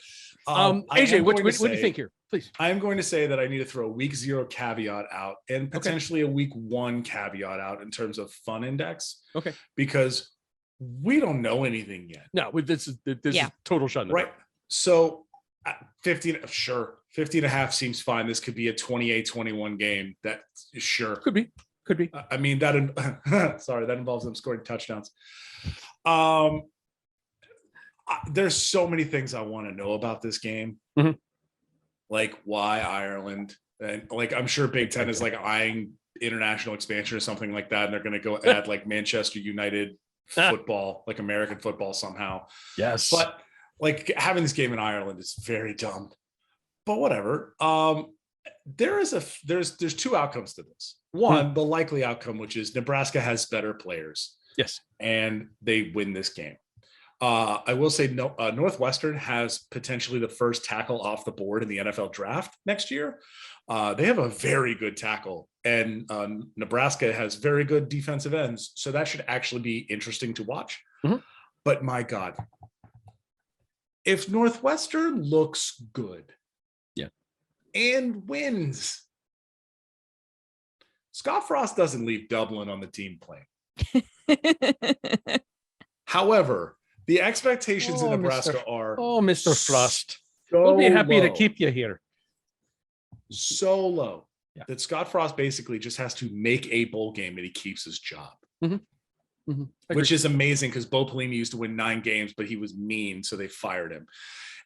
AJ, what do you think here? Please. I'm going to say that I need to throw a week 0 caveat out and potentially a week 1 caveat out in terms of fun index. Okay. Because we don't know anything yet. No, this is total shot. Right. So 15 and a half seems fine. This could be a 28-21 game. That sure. Could be. I mean, that involves them scoring touchdowns. There's so many things I want to know about this game. Mm-hmm. Like, why Ireland? And like, I'm sure Big Ten is like eyeing international expansion or something like that, and they're going to go add like Manchester United football, like American football somehow. Yes, but like having this game in Ireland is very dumb. But whatever. There's two outcomes to this. One, the likely outcome, which is Nebraska has better players. Yes, and they win this game. I will say Northwestern has potentially the first tackle off the board in the NFL draft next year. They have a very good tackle, and Nebraska has very good defensive ends. So that should actually be interesting to watch. Mm-hmm. But my God, if Northwestern looks good and wins, Scott Frost doesn't leave Dublin on the team plane. However, the expectations in Nebraska are Mr. Frost. So we'll be happy low, to keep you here. so low that Scott Frost basically just has to make a bowl game and he keeps his job. Mm-hmm. Mm-hmm. Which is amazing because Bo Pelini used to win 9 games, but he was mean, so they fired him.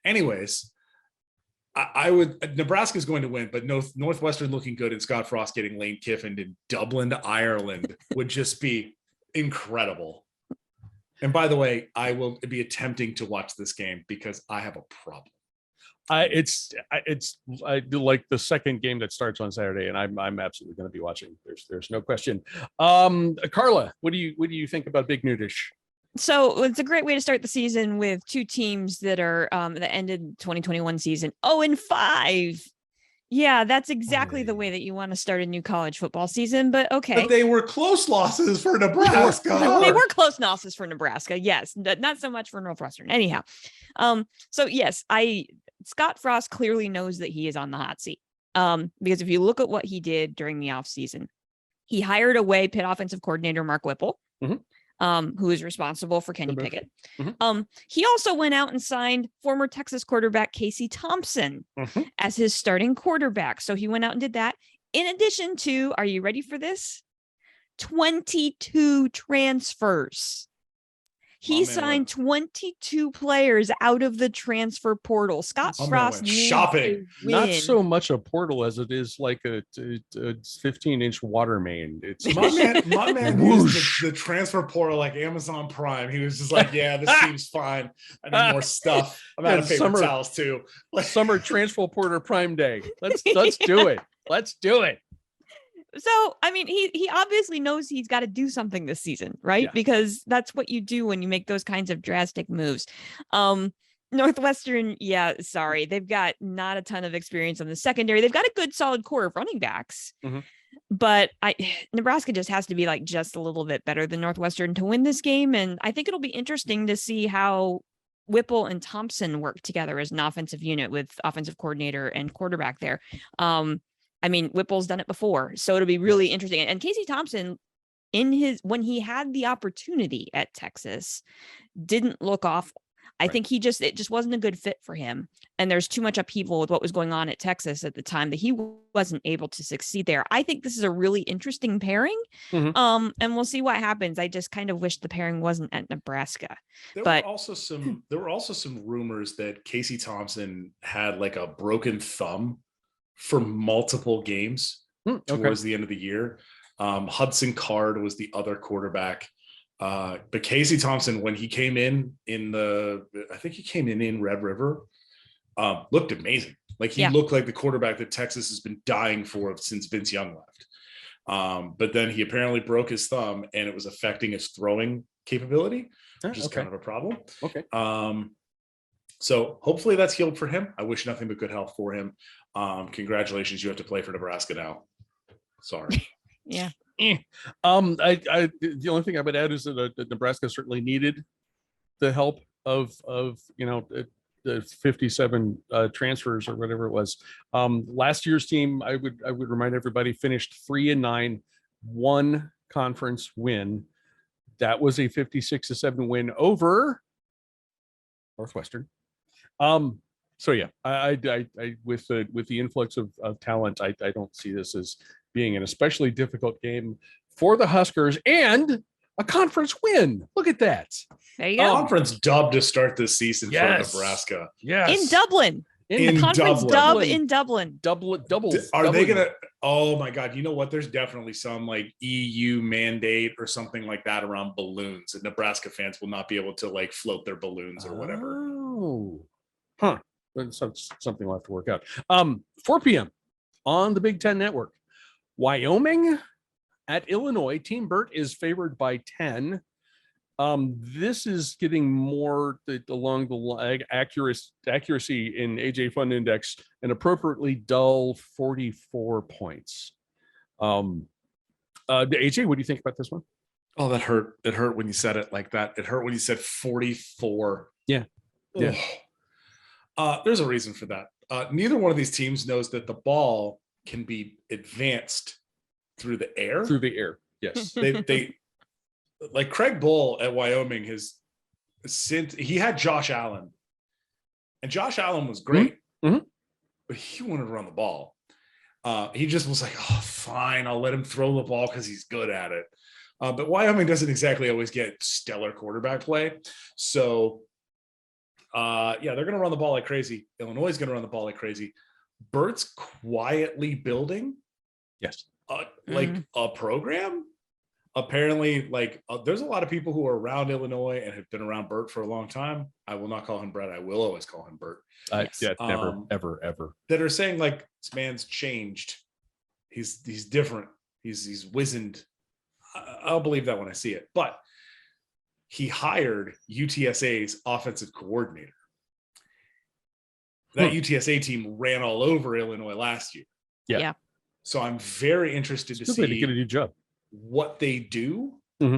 Anyways, Nebraska's going to win, but Northwestern looking good and Scott Frost getting Lane Kiffin in Dublin to Ireland would just be incredible. And by the way, I will be attempting to watch this game because I have a problem. It's I do like the second game that starts on Saturday, and I'm absolutely going to be watching. There's no question. Carla, what do you think about Big Nudish? So it's a great way to start the season with two teams that are that ended 2021 season 0-5. Yeah, that's exactly the way that you want to start a new college football season. But okay, but they were close losses for Nebraska. They were close losses for Nebraska. Yes, not so much for Northwestern. Anyhow, so yes, Scott Frost clearly knows that he is on the hot seat. Because if you look at what he did during the offseason, he hired away Pitt offensive coordinator Mark Whipple. Mm-hmm. who is responsible for Kenny Nebraska. Pickett. Mhm. He also went out and signed former Texas quarterback Casey Thompson Mhm. as his starting quarterback. So he went out and did that. In addition to, are you ready for this? 22 transfers. He man signed went- 22 players out of the transfer portal. Scott My man Frost went needs shopping. to Not win. so much a portal as it is like a 15-inch water main. It's My man Whoosh. used the transfer portal like Amazon Prime. He was just like, yeah, this seems fine. I need more stuff. I'm out of paper Summer- towels too. summer transfer porter prime day. Let's do it. Let's do it. So, I mean, he obviously knows he's got to do something this season, right? Yeah. Because that's what you do when you make those kinds of drastic moves. Northwestern, yeah, sorry. They've got not a ton of experience on the secondary. They've got a good solid core of running backs. Mhm. But Nebraska just has to be like just a little bit better than Northwestern to win this game. And I think it'll be interesting to see how Whipple and Thompson work together as an offensive unit with offensive coordinator and quarterback there. I mean, Whipple's done it before, so it'll be really interesting. And Casey Thompson, when he had the opportunity at Texas, didn't look awful. I think it just wasn't a good fit for him. And there's too much upheaval with what was going on at Texas at the time that he wasn't able to succeed there. I think this is a really interesting pairing. Mhm. And we'll see what happens. I just kind of wish the pairing wasn't at Nebraska. There But- were also some rumors that Casey Thompson had like a broken thumb for multiple games Okay. towards the end of the year. Hudson Card was the other quarterback. But Casey Thompson, when he came in I think he came in Red River, looked amazing. Like he looked like the quarterback that Texas has been dying for since Vince Young left. But then he apparently broke his thumb and it was affecting his throwing capability, which is kind of a problem. Okay. So hopefully that's healed for him. I wish nothing but good health for him. Congratulations, you have to play for Nebraska now. Sorry. Yeah. The only thing I would add is that Nebraska certainly needed the help of the 57 transfers or whatever it was. Last year's team, I would remind everybody, finished 3-9, one conference win. That was a 56-7 win over Northwestern. So yeah, I with the influx of talent, I don't see this as being an especially difficult game for the Huskers and a conference win. Look at that. There you go. Conference dub to start this season Yes. for Nebraska. Yes. In Dublin. In The conference Dublin. dub in Dublin. Doubles. Are they gonna? Oh my God! You know what? There's definitely some like EU mandate or something like that around balloons, and Nebraska fans will not be able to like float their balloons or whatever. Oh, huh. That's something we'll have to work out. 4 p.m. on the Big Ten Network. Wyoming at Illinois. Team Burt is favored by 10. This is getting more along the accuracy in AJ Fun Index, an appropriately dull 44 points. AJ, what do you think about this one? Oh, that hurt. It hurt when you said it like that. It hurt when you said 44. Yeah. Yeah. There's a reason for that. Neither one of these teams knows that the ball can be advanced through the air. Through the air. Yes. They like Craig Bull at Wyoming he had Josh Allen, and Josh Allen was great, Mhm. but he wanted to run the ball. He just was like, oh, fine, I'll let him throw the ball because he's good at it. But Wyoming doesn't exactly always get stellar quarterback play. So, they're going to run the ball like crazy. Illinois is going to run the ball like crazy. Burt's quietly building Yes. a program. Apparently, there's a lot of people who are around Illinois and have been around Burt for a long time. I will not call him Brett. I will always call him Burt. Yeah, never, ever. That are saying like this man's changed. He's different. He's wizened. I'll believe that when I see it. But he hired UTSA's offensive coordinator. That UTSA team ran all over Illinois last year. Yeah. So I'm very interested to Good way to see get a new job. what they do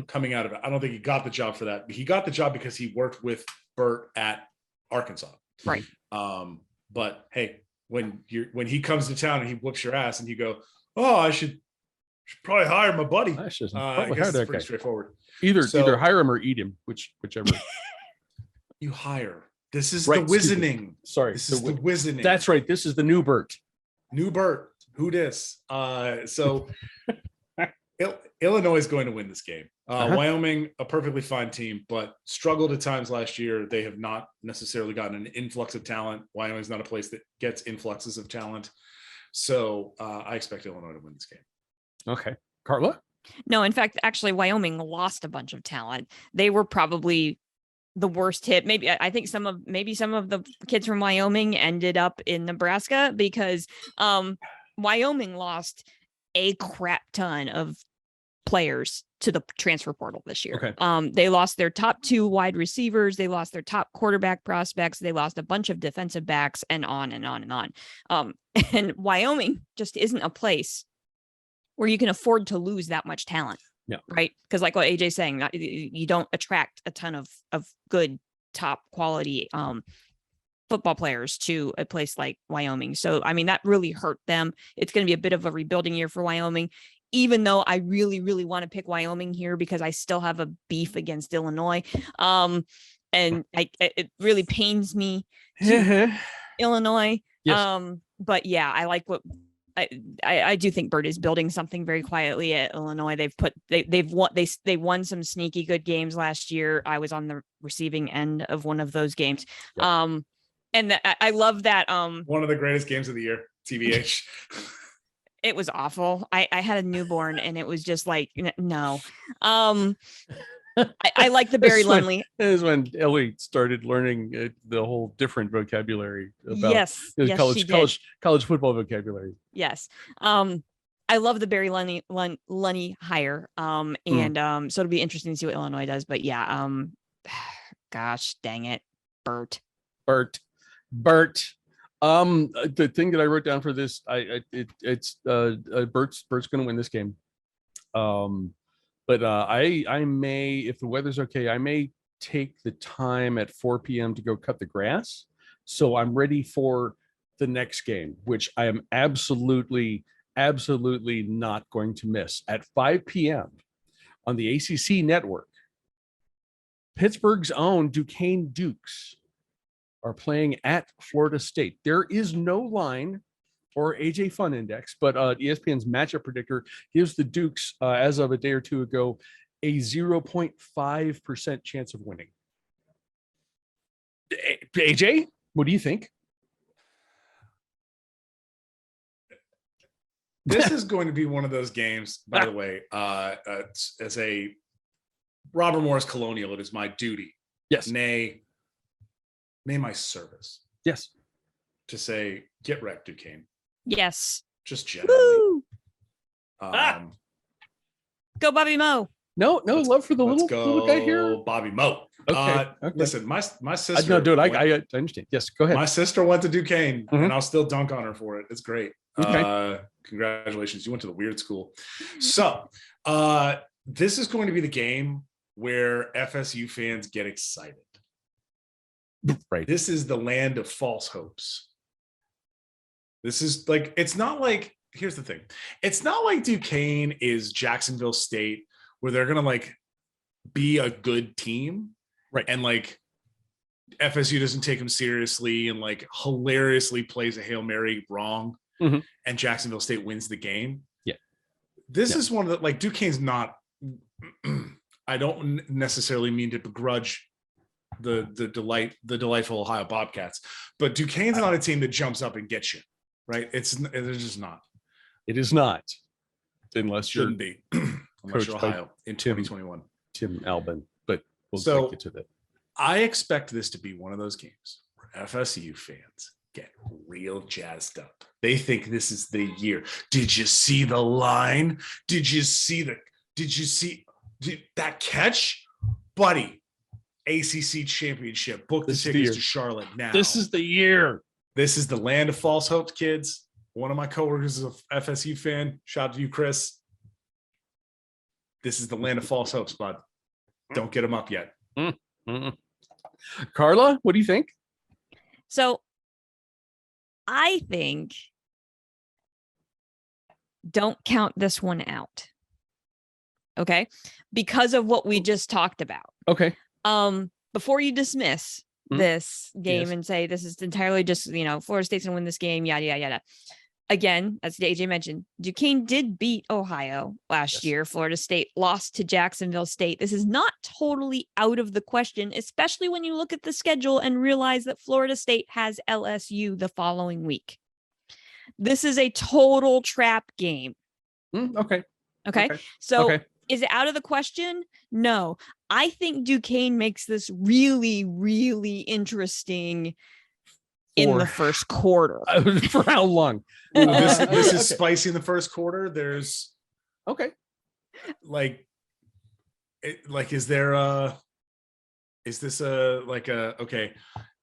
coming out of it. I don't think he got the job for that. He got the job because he worked with Burt at Arkansas. Right. But hey, when he comes to town and he whoops your ass and you go, oh, I should Should probably hire my buddy. I should I probably guess hire it's that pretty guy. straightforward. Either hire him or eat him, whichever. You hire. This is Right, the excuse me. wizening. Sorry, This is the wizening. that's right. This is the new Bert. New Bert. Who dis? So Illinois is going to win this game. Wyoming, a perfectly fine team, but struggled at times last year. They have not necessarily gotten an influx of talent. Wyoming's not a place that gets influxes of talent. So I expect Illinois to win this game. Okay. Carla? No, in fact, actually, Wyoming lost a bunch of talent. They were probably the worst hit. Maybe I think some of the kids from Wyoming ended up in Nebraska because Wyoming lost a crap ton of players to the transfer portal this year. Okay. They lost their top 2 wide receivers. They lost their top quarterback prospects. They lost a bunch of defensive backs and on and on and on. And Wyoming just isn't a place where you can afford to lose that much talent. Yeah. Right. Because like what AJ's saying, you don't attract a ton of good top quality football players to a place like Wyoming. So, I mean, that really hurt them. It's going to be a bit of a rebuilding year for Wyoming, even though I really, really want to pick Wyoming here because I still have a beef against Illinois. And it really pains me to Illinois. Yes. But yeah, I like what I do think Bert is building something very quietly at Illinois. They won some sneaky good games last year. I was on the receiving end of one of those games. Yep. And I love that. One of the greatest games of the year, TBH. It was awful. I had a newborn and it was just like, no. I like the Barry Lunley. This is when Ellie started learning the whole different vocabulary about college football vocabulary. Yes. I love the Barry Lunny hire. And so it'll be interesting to see what Illinois does. But yeah, gosh dang it, Bert. The thing that I wrote down for this, it's Bert's going to win this game. But I may, if the weather's okay, I may take the time at 4 p.m. to go cut the grass. So I'm ready for the next game, which I am absolutely not going to miss at 5 p.m. on the ACC network. Pittsburgh's own Duquesne Dukes are playing at Florida State. There is no line or AJ Fun Index, but ESPN's matchup predictor gives the Dukes, as of a day or two ago, a 0.5% chance of winning. AJ, what do you think? This is going to be one of those games, by the way, as a Robert Morris Colonial, it is my duty. Yes. Nay, my service. Yes. To say, get wrecked, Duquesne. Yes. Just generally. Go Bobby Moe. No love for the little guy here. Bobby Moe. Okay. Listen, my sister. No, dude, I understand. Yes, go ahead. My sister went to Duquesne, and I'll still dunk on her for it. It's great. Okay. Congratulations. You went to the weird school. So this is going to be the game where FSU fans get excited. Right. This is the land of false hopes. This is like, it's not like, here's the thing. It's not like Duquesne is Jacksonville State where they're going to like be a good team. Right. And like FSU doesn't take them seriously and like hilariously plays a Hail Mary wrong. Mm-hmm. And Jacksonville State wins the game. Yeah. This is one of the, like, Duquesne's not, I don't necessarily mean to begrudge the delightful Ohio Bobcats, but Duquesne's not a team that jumps up and gets you, right? It's just not. It is not, unless you're shouldn't be, unless you're Ohio in 2021. Tim Albin, but we'll get to that. I expect this to be one of those games where FSU fans get real jazzed up. They think this is the year. Did you see the line? Did you see that catch? Buddy, ACC championship. Book the tickets to Charlotte now. This is the year. This is the land of false hopes, kids. One of my coworkers is a FSU fan. Shout out to you, Chris. This is the land of false hopes, bud. Don't get them up yet. Mm-hmm. Carla, what do you think? So I think don't count this one out. Okay? Because of what we just talked about. Okay. Before you dismiss this game and say this is entirely just, Florida State's gonna win this game, yada yada yada. Again, as AJ mentioned, Duquesne did beat Ohio last year. Florida State lost to Jacksonville State. This is not totally out of the question, especially when you look at the schedule and realize that Florida State has LSU the following week. This is a total trap game. Okay. So is it out of the question? No. I think Duquesne makes this really, really interesting in the first quarter. For how long? This is spicy in the first quarter. There's okay.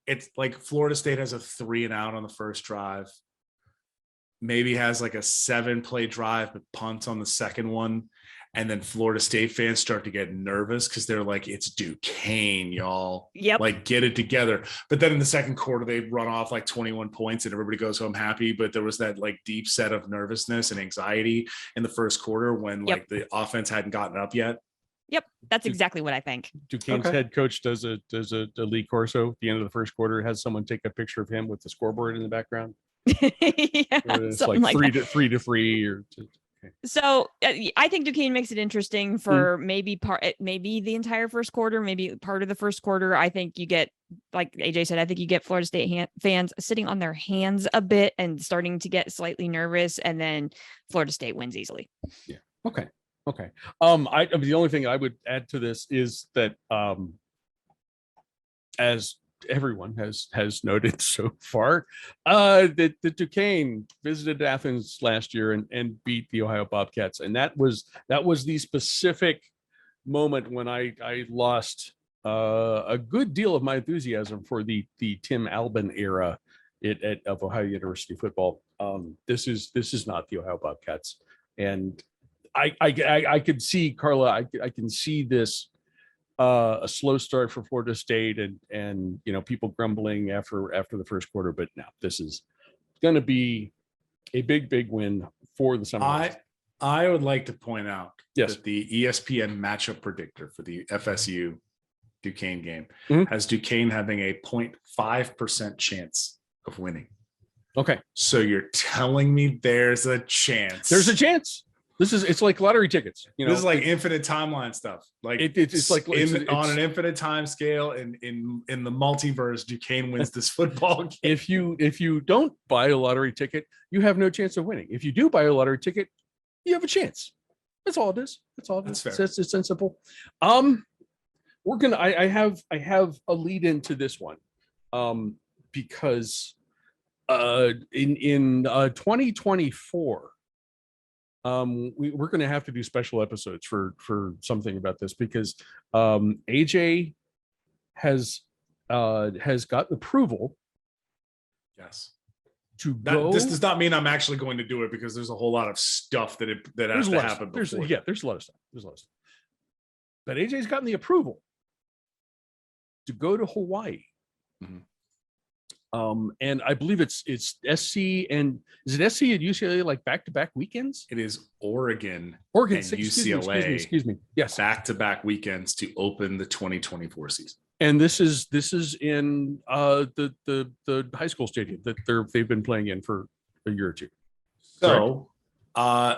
It's like Florida State has a 3 and out on the first drive. Maybe has like a 7-play drive, but punts on the second one. And then Florida State fans start to get nervous because they're like, it's Duquesne, y'all. Yep. Like, get it together. But then in the second quarter, they run off like 21 points and everybody goes home happy. But there was that like deep set of nervousness and anxiety in the first quarter when like the offense hadn't gotten up yet. Yep. That's exactly what I think. Duquesne's head coach does a Lee Corso at the end of the first quarter, has someone take a picture of him with the scoreboard in the background. It's like 3-3 or So I think Duquesne makes it interesting for maybe the entire first quarter, maybe part of the first quarter. I think you get, like AJ said, I think you get Florida State fans sitting on their hands a bit and starting to get slightly nervous, and then Florida State wins easily. Yeah. Okay. The only thing I would add to this is that as everyone has noted so far, that Duquesne visited Athens last year and beat the Ohio Bobcats, and that was the specific moment when I lost a good deal of my enthusiasm for the Tim Albin era of Ohio University football. This is not the Ohio Bobcats, and I could see, Carla, I can see this. A slow start for Florida State and people grumbling after the first quarter, but now this is going to be a big win for the summer. I would like to point out that the ESPN matchup predictor for the FSU Duquesne game has Duquesne having a 0.5% chance of winning. Okay. So you're telling me there's a chance. There's a chance. It's like lottery tickets. This is like infinite timeline stuff. Like it's like on an infinite time scale in the multiverse, Duquesne wins this football game. If you don't buy a lottery ticket, you have no chance of winning. If you do buy a lottery ticket, you have a chance. That's all it is. That's all it is. It's that simple. We're gonna. I have a lead into this one, because in 2024. We're going to have to do special episodes for something about this, because AJ has gotten approval. Yes. Go. This does not mean I'm actually going to do it, because there's a whole lot of stuff that has to happen before. There's a lot of stuff. But AJ's gotten the approval to go to Hawaii. Mm-hmm. And I believe it's SC, and is it SC and UCLA like back-to-back weekends? It is Oregon and UCLA. Excuse me. Yes, back-to-back weekends to open the 2024 season. And this is in the high school stadium that they've been playing in for a year or two. So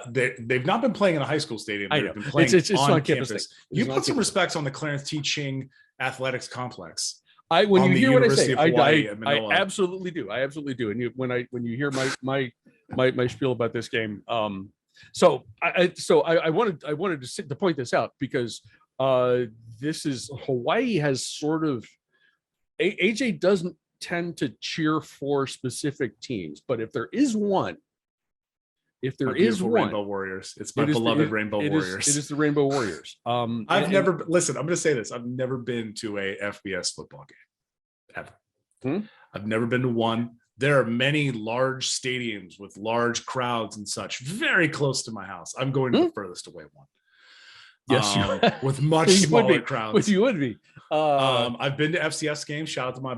they've not been playing in a high school stadium. They've been playing it's on on campus. You put some respects on the Clarence Teaching Athletics Complex. When you hear what I say, I absolutely do. And when you hear my spiel about this game, so I wanted to point this out, because this is Hawaii has sort of AJ doesn't tend to cheer for specific teams, but if there is one, Rainbow Warriors, it's my beloved Rainbow Warriors. It is the Rainbow Warriors. I'm going to say this. I've never been to a FBS football game ever. I've never been to one. There are many large stadiums with large crowds and such very close to my house. I'm going to the furthest away one. Yes, with much you would smaller be. crowds. Which you would be. I've been to FCS games. Shout out to my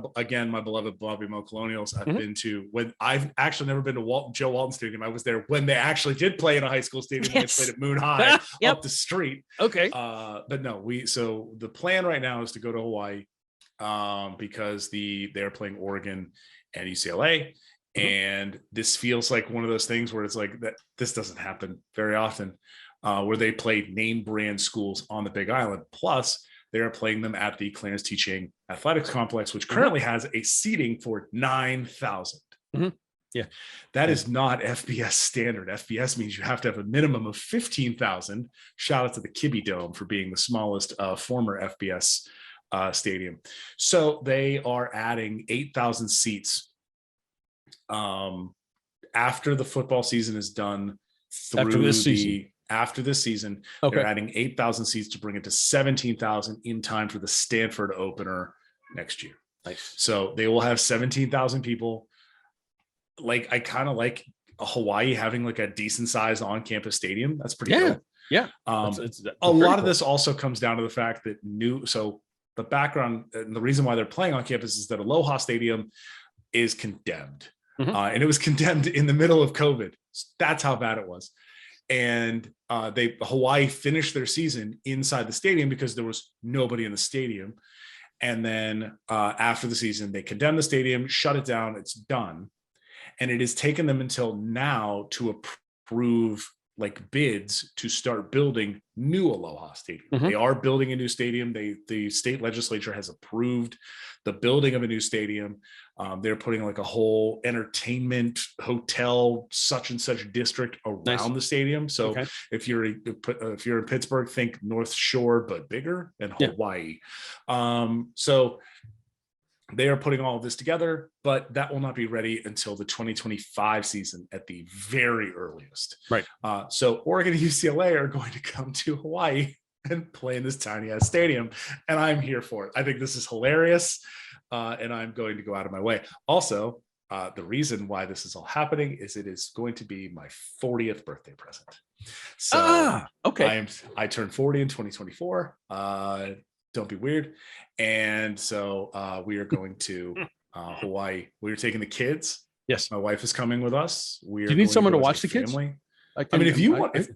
beloved Bobby Mo Colonials. I've been to when I've actually never been to Joe Walton Stadium. I was there when they actually did play in a high school stadium. When they played at Moon High up the street. Okay. But no, so the plan right now is to go to Hawaii because they're playing Oregon and UCLA. And this feels like one of those things where it's like that this doesn't happen very often, where they play name brand schools on the Big Island. Plus, they are playing them at the Clarence Teaching Athletics Complex, which currently has a seating for 9,000. Yeah, that is not FBS standard. FBS means you have to have a minimum of 15,000. Shout out to the Kibbe Dome for being the smallest former FBS stadium. So they are adding 8,000 seats after the football season is done. After this season, they're adding 8,000 seats to bring it to 17,000 in time for the Stanford opener next year. Nice. So they will have 17,000 people. Like, I kind of like Hawaii having like a decent sized on-campus stadium. That's pretty cool. Yeah. It's a lot of this also comes down to the fact that the background and the reason why they're playing on campus is that Aloha Stadium is condemned. And it was condemned in the middle of COVID. That's how bad it was. And Hawaii finished their season inside the stadium because there was nobody in the stadium. And then after the season, they condemned the stadium, shut it down. It's done. And it has taken them until now to approve like bids to start building new Aloha Stadium. They are building a new stadium. The state legislature has approved the building of a new stadium. They're putting like a whole entertainment hotel, such and such district around the stadium. So if you're in Pittsburgh, think North Shore, but bigger, and Hawaii. So they are putting all of this together, but that will not be ready until the 2025 season at the very earliest. Right. So Oregon and UCLA are going to come to Hawaii and play in this tiny ass stadium. And I'm here for it. I think this is hilarious. And I'm going to go out of my way. Also, the reason why this is all happening is it is going to be my 40th birthday present. So I turned 40 in 2024. Don't be weird. And so we are going to Hawaii. We are taking the kids. Yes. My wife is coming with us. Do you need someone to watch the kids? I mean, if you want to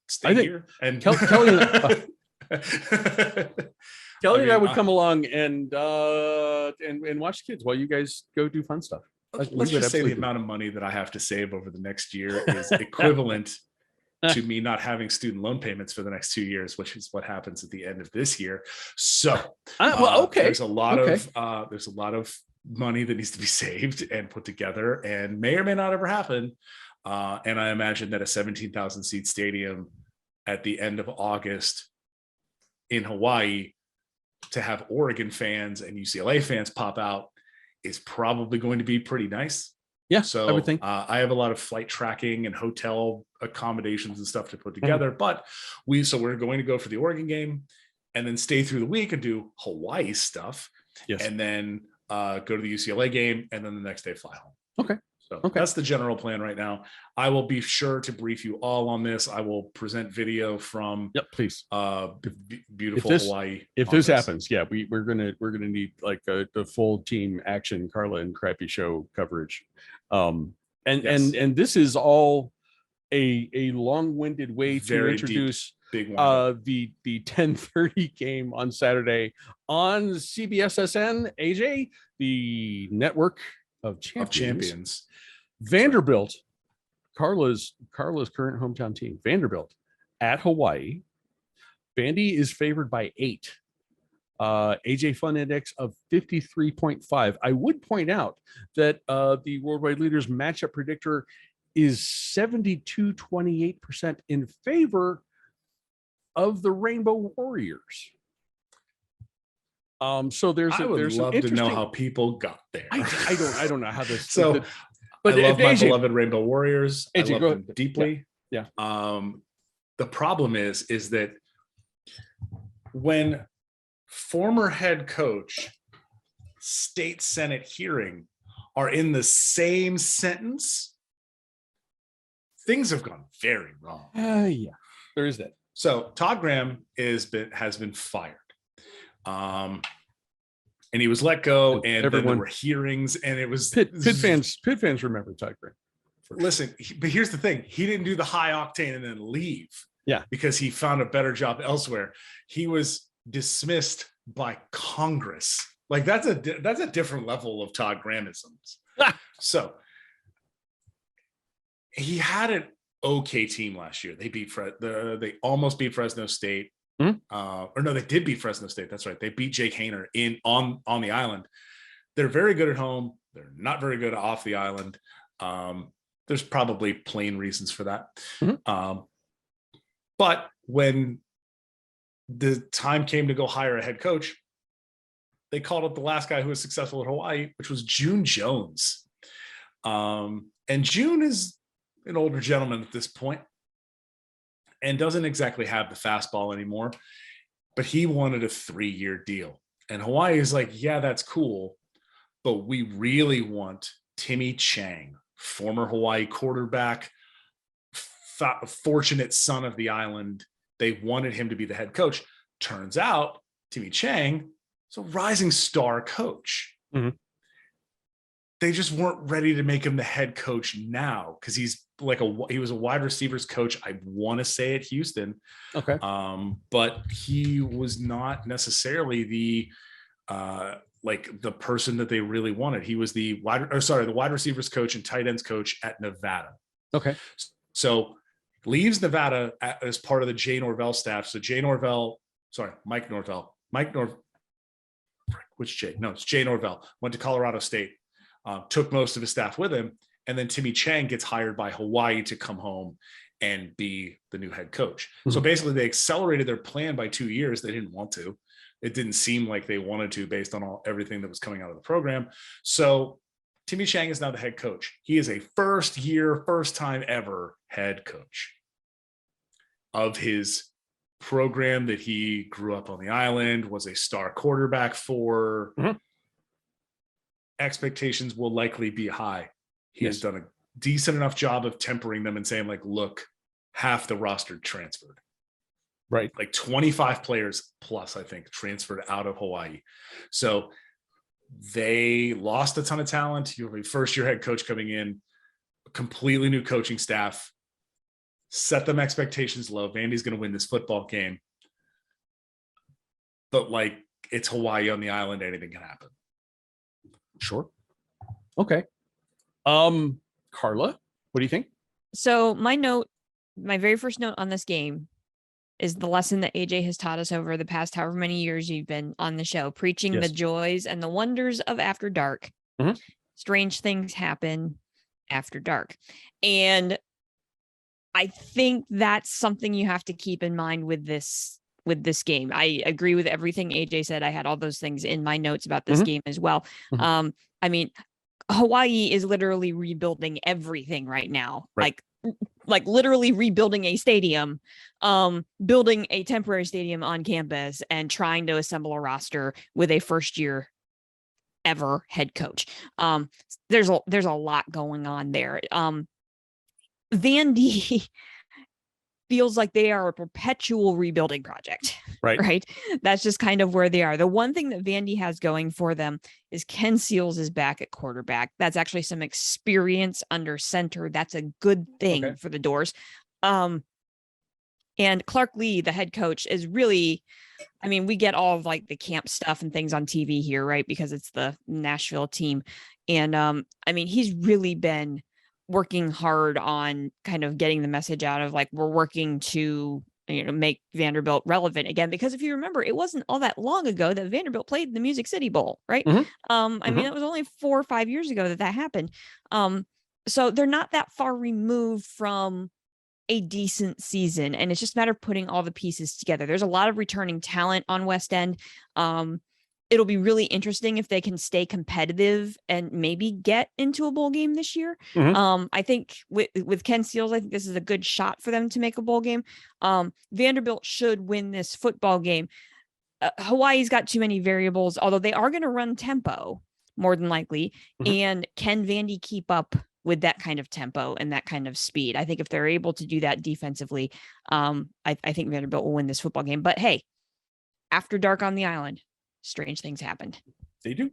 stay here and Kelly and I would come along and watch the kids while you guys go do fun stuff. Let's just say the amount of money that I have to save over the next year is equivalent to me not having student loan payments for the next 2 years, which is what happens at the end of this year. So there's a lot of money that needs to be saved and put together, and may or may not ever happen. And I imagine that a 17,000 seat stadium at the end of August in Hawaii to have Oregon fans and UCLA fans pop out is probably going to be pretty nice. Yeah, so I would think. I have a lot of flight tracking and hotel accommodations and stuff to put together, but we're going to go for the Oregon game and then stay through the week and do Hawaii stuff. Yes. And then go to the UCLA game and then the next day fly home. Okay. So that's the general plan right now. I will be sure to brief you all on this. I will present video from please. Beautiful Hawaii. If this happens, we're gonna need like the full team action Carla and Crappy Show coverage. And this is all a long-winded way to introduce big one. the 10:30 game on Saturday on CBSSN, AJ, the network of champions. Vanderbilt, Carla's current hometown team, Vanderbilt at Hawaii. Vandy is favored by 8. AJ Fun Index of 53.5. I would point out that the Worldwide Leaders matchup predictor is 72.28% in favor of the Rainbow Warriors. So I would love to know how people got there. I don't know how this. But I love my beloved Rainbow Warriors. AJ, I love them deeply. Yeah. The problem is that when former head coach, state senate hearing are in the same sentence, things have gone very wrong. Yeah, there is that. So Todd Graham has been fired. And he was let go, and then there were hearings, and it was Pitt fans remember Todd Graham. Listen, but here's the thing: he didn't do the high octane and then leave. Yeah, because he found a better job elsewhere. He was dismissed by Congress. Like that's a different level of Todd Grahamisms. So he had an okay team last year. They beat they almost beat Fresno State. Or no, they did beat Fresno State. That's right. They beat Jake Haener on the island. They're very good at home. They're not very good off the island. There's probably plain reasons for that. But when the time came to go hire a head coach, they called up the last guy who was successful at Hawaii, which was June Jones. And June is an older gentleman at this point and doesn't exactly have the fastball anymore, but he wanted a 3-year deal. And Hawaii is like, yeah, that's cool, but we really want Timmy Chang, former Hawaii quarterback, fortunate son of the island. They wanted him to be the head coach. Turns out Timmy Chang is a rising star coach. They just weren't ready to make him the head coach now because he was a wide receivers coach, I want to say, at Houston. Okay. But he was not necessarily the person that they really wanted. He was the wide receivers coach and tight ends coach at Nevada. Okay. So leaves Nevada as part of the Jay Norvell staff. So Mike Norvell. Which Jay? No, it's Jay Norvell. Went to Colorado State. Took most of his staff with him. And then Timmy Chang gets hired by Hawaii to come home and be the new head coach. So basically they accelerated their plan by 2 years. They didn't want to. It didn't seem like they wanted to based on everything that was coming out of the program. So Timmy Chang is now the head coach. He is a first time ever head coach of his program that he grew up on the island, was a star quarterback for. Expectations will likely be high. He has done a decent enough job of tempering them and saying, like, look, half the roster transferred. Right. Like 25 players plus, I think, transferred out of Hawaii. So they lost a ton of talent. You have a first-year head coach coming in, a completely new coaching staff, set them expectations low. Vandy's going to win this football game. But, like, it's Hawaii on the island. Anything can happen. Sure. Okay. Carla, what do you think? So my very first note on this game is the lesson that AJ has taught us over the past however many years you've been on the show, preaching the joys and the wonders of after dark. Strange things happen after dark. And I think that's something you have to keep in mind with this game. I agree with everything AJ said. I had all those things in my notes about this game as well. I mean, Hawaii is literally rebuilding everything right now. Right. Like literally rebuilding a stadium, building a temporary stadium on campus and trying to assemble a roster with a first year ever head coach. There's a lot going on there. Vandy feels like they are a perpetual rebuilding project. Right. That's just kind of where they are. The one thing that Vandy has going for them is Ken Seals is back at quarterback. That's actually some experience under center. That's a good thing for the Doors. And Clark Lee, the head coach, is really, I mean, we get all of like the camp stuff and things on TV here, right? Because it's the Nashville team. And I mean, he's really been working hard on kind of getting the message out of like, we're working to, make Vanderbilt relevant again, because if you remember, it wasn't all that long ago that Vanderbilt played the Music City Bowl, right? I mean, it was only 4 or 5 years ago that happened. So they're not that far removed from a decent season, and it's just a matter of putting all the pieces together. There's a lot of returning talent on West End. It'll be really interesting if they can stay competitive and maybe get into a bowl game this year. I think with Ken Seals, I think this is a good shot for them to make a bowl game. Vanderbilt should win this football game. Hawaii's got too many variables, although they are going to run tempo more than likely. And can Vandy keep up with that kind of tempo and that kind of speed. I think if they're able to do that defensively, I think Vanderbilt will win this football game. But hey, after dark on the island, strange things happened. They do.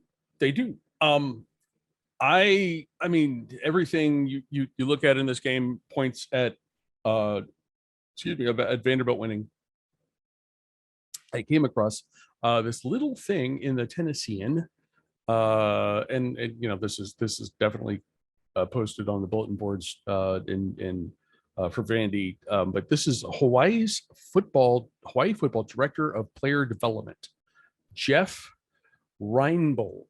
I mean, everything you look at in this game points at at Vanderbilt winning. I came across this little thing in the Tennessean, and this is definitely posted on the bulletin boards in for Vandy, but this is Hawaii football director of player development, Jeff Reinbold.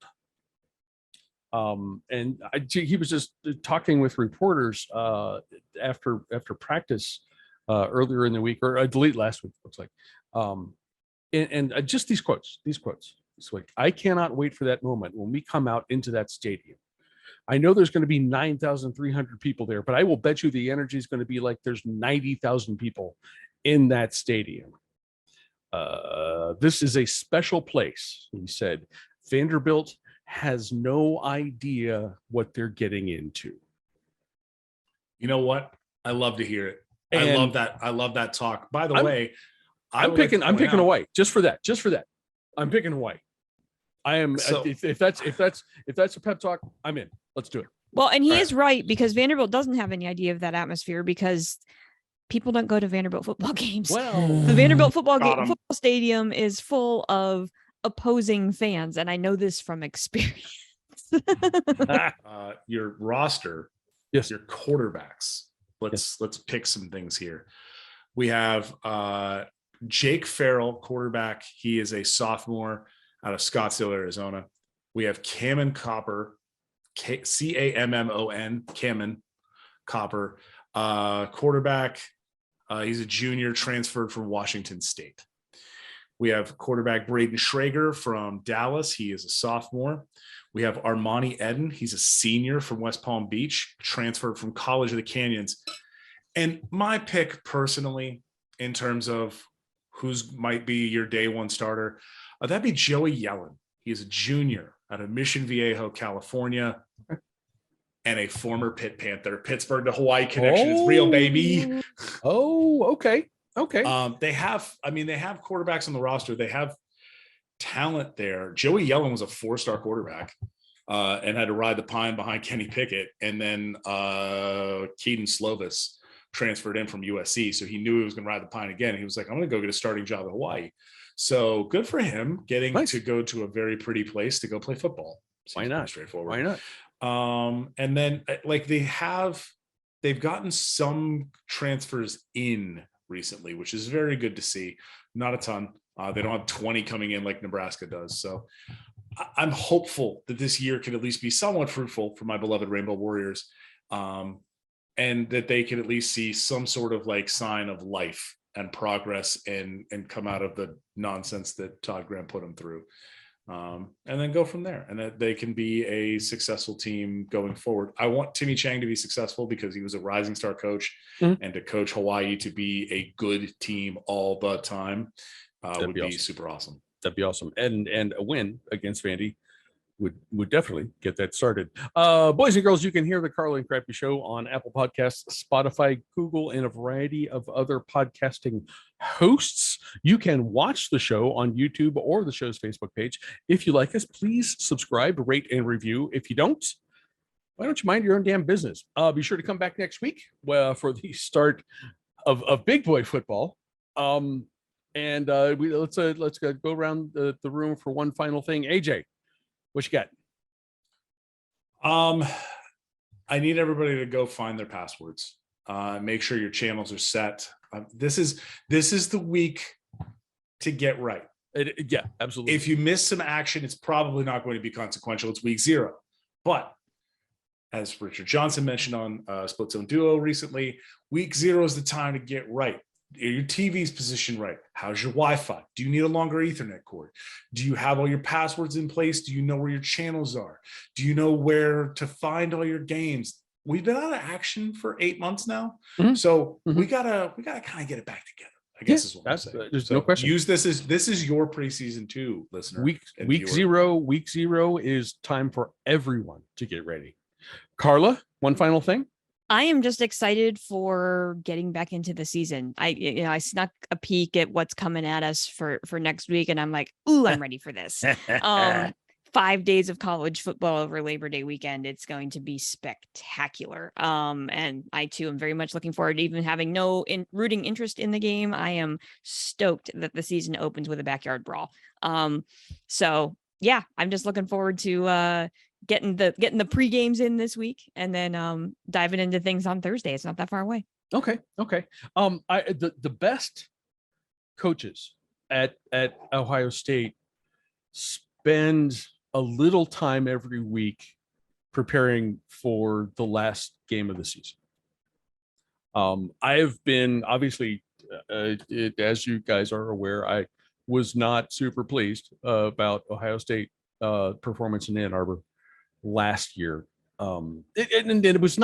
And he was just talking with reporters after practice earlier in the week, or late last week, looks like. And just these quotes. It's like, I cannot wait for that moment when we come out into that stadium. I know there's going to be 9,300 people there, but I will bet you the energy is going to be like there's 90,000 people in that stadium. This is a special place, he said. Vanderbilt has no idea what they're getting into. You know what? I love to hear it. And I love that talk. By the way, I'm picking Hawaii just for that. I'm picking Hawaii. I am. So, if that's a pep talk, I'm in. Let's do it. Well, and he is right, because Vanderbilt doesn't have any idea of that atmosphere, because people don't go to Vanderbilt football games. Well, the Vanderbilt football stadium is full of opposing fans, and I know this from experience. Your roster, yes, your quarterbacks. Let's pick some things here. We have Jake Farrell, quarterback. He is a sophomore out of Scottsdale, Arizona. We have Cammon Copper, Cammon Cammon Copper, quarterback. He's a junior, transferred from Washington State. We have quarterback Braden Schrager from Dallas. He is a sophomore. We have Armani Eden. He's a senior from West Palm Beach, transferred from College of the Canyons. And my pick personally, in terms of who's might be your day one starter, that'd be Joey Yellen. He is a junior out of Mission Viejo, California, and a former Pitt Panther. Pittsburgh to Hawaii connection is real, baby. Oh, okay. They have quarterbacks on the roster. They have talent there. Joey Yellen was a 4-star quarterback and had to ride the pine behind Kenny Pickett. And then Keaton Slovis transferred in from USC. So he knew he was going to ride the pine again. He was like, I'm going to go get a starting job at Hawaii. So good for him getting to go to a very pretty place to go play football. Seems Why not? Straightforward. Why not? And then they've gotten some transfers in recently, which is very good to see. Not a ton. They don't have 20 coming in like Nebraska does. So I'm hopeful that this year can at least be somewhat fruitful for my beloved Rainbow Warriors. And that they can at least see some sort of like sign of life and progress and come out of the nonsense that Todd Graham put them through. And then go from there, and that they can be a successful team going forward. I want Timmy Chang to be successful because he was a rising star coach, and to coach Hawaii to be a good team all the time would be awesome. Super awesome. That'd be awesome. And a win against Vandy would definitely get that started. Boys and girls, you can hear the Carla and Crappy Show on Apple Podcasts, Spotify, Google, and a variety of other podcasting hosts. You can watch the show on YouTube or the show's Facebook page. If you like us, please subscribe, rate, and review. If you don't, why don't you mind your own damn business? Be sure to come back next week for the start of big boy football. And let's go around the room for one final thing. AJ, what you got? I need everybody to go find their passwords. Make sure your channels are set. This is the week to get right. Yeah, absolutely. If you miss some action, it's probably not going to be consequential. It's week 0. But as Richard Johnson mentioned on Split Zone Duo recently, week 0 is the time to get right. Your TV's positioned right. How's your Wi-Fi? Do you need a longer Ethernet cord? Do you have all your passwords in place? Do you know where your channels are? Do you know where to find all your games? We've been out of action for 8 months now. So we gotta kind of get it back together, I guess is what I'm saying. There's no question. Use this is your preseason 2, listener. Week 0 is time for everyone to get ready. Carla, one final thing. I am just excited for getting back into the season. I snuck a peek at what's coming at us for next week, and I'm like, ooh, I'm ready for this. 5 days of college football over Labor Day weekend. It's going to be spectacular. And I too am very much looking forward to even having no rooting interest in the game. I am stoked that the season opens with a backyard brawl. So yeah, I'm just looking forward to getting the pre-games in this week, and then diving into things on Thursday. It's not that far away. Okay. The best coaches at Ohio State spend a little time every week preparing for the last game of the season. I have been, obviously, as you guys are aware, I was not super pleased about Ohio State performance in Ann Arbor last year. And it was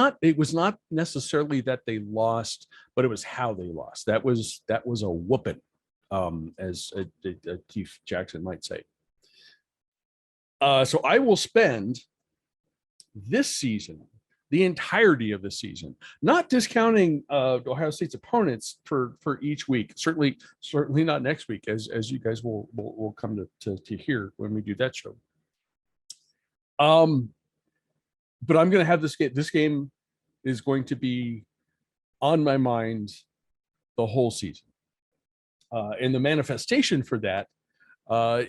not necessarily that they lost, but it was how they lost. That was a whooping, as Keith Jackson might say. So I will spend this season, the entirety of the season, not discounting Ohio State's opponents for each week. Certainly not next week, as you guys will come to hear when we do that show. But I'm going to have this game. This game is going to be on my mind the whole season, and the manifestation for that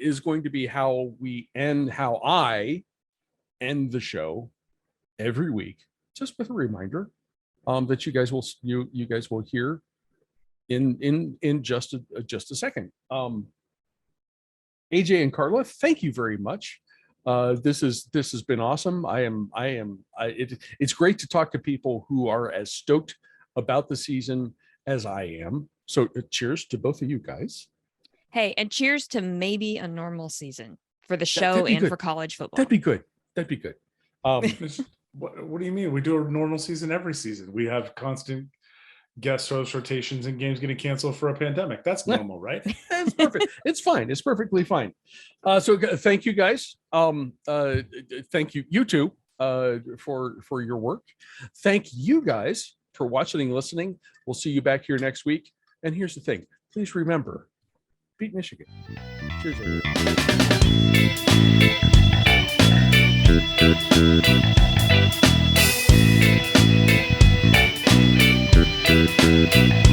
is going to be how I end the show every week, just with a reminder that you guys will hear in just a second. AJ and Carla, thank you very much. This has been awesome. It's great to talk to people who are as stoked about the season as I am. So cheers to both of you guys. Hey, and cheers to maybe a normal season for the show and for college football. That'd be good. What do you mean? We do a normal season every season. We have constant guest host rotations and games getting canceled for a pandemic. That's normal, right? It's perfect. It's fine. It's perfectly fine. So thank you guys. Thank you two for your work. Thank you guys for watching and listening. We'll see you back here next week. And here's the thing. Please remember, beat Michigan. Cheers, everybody.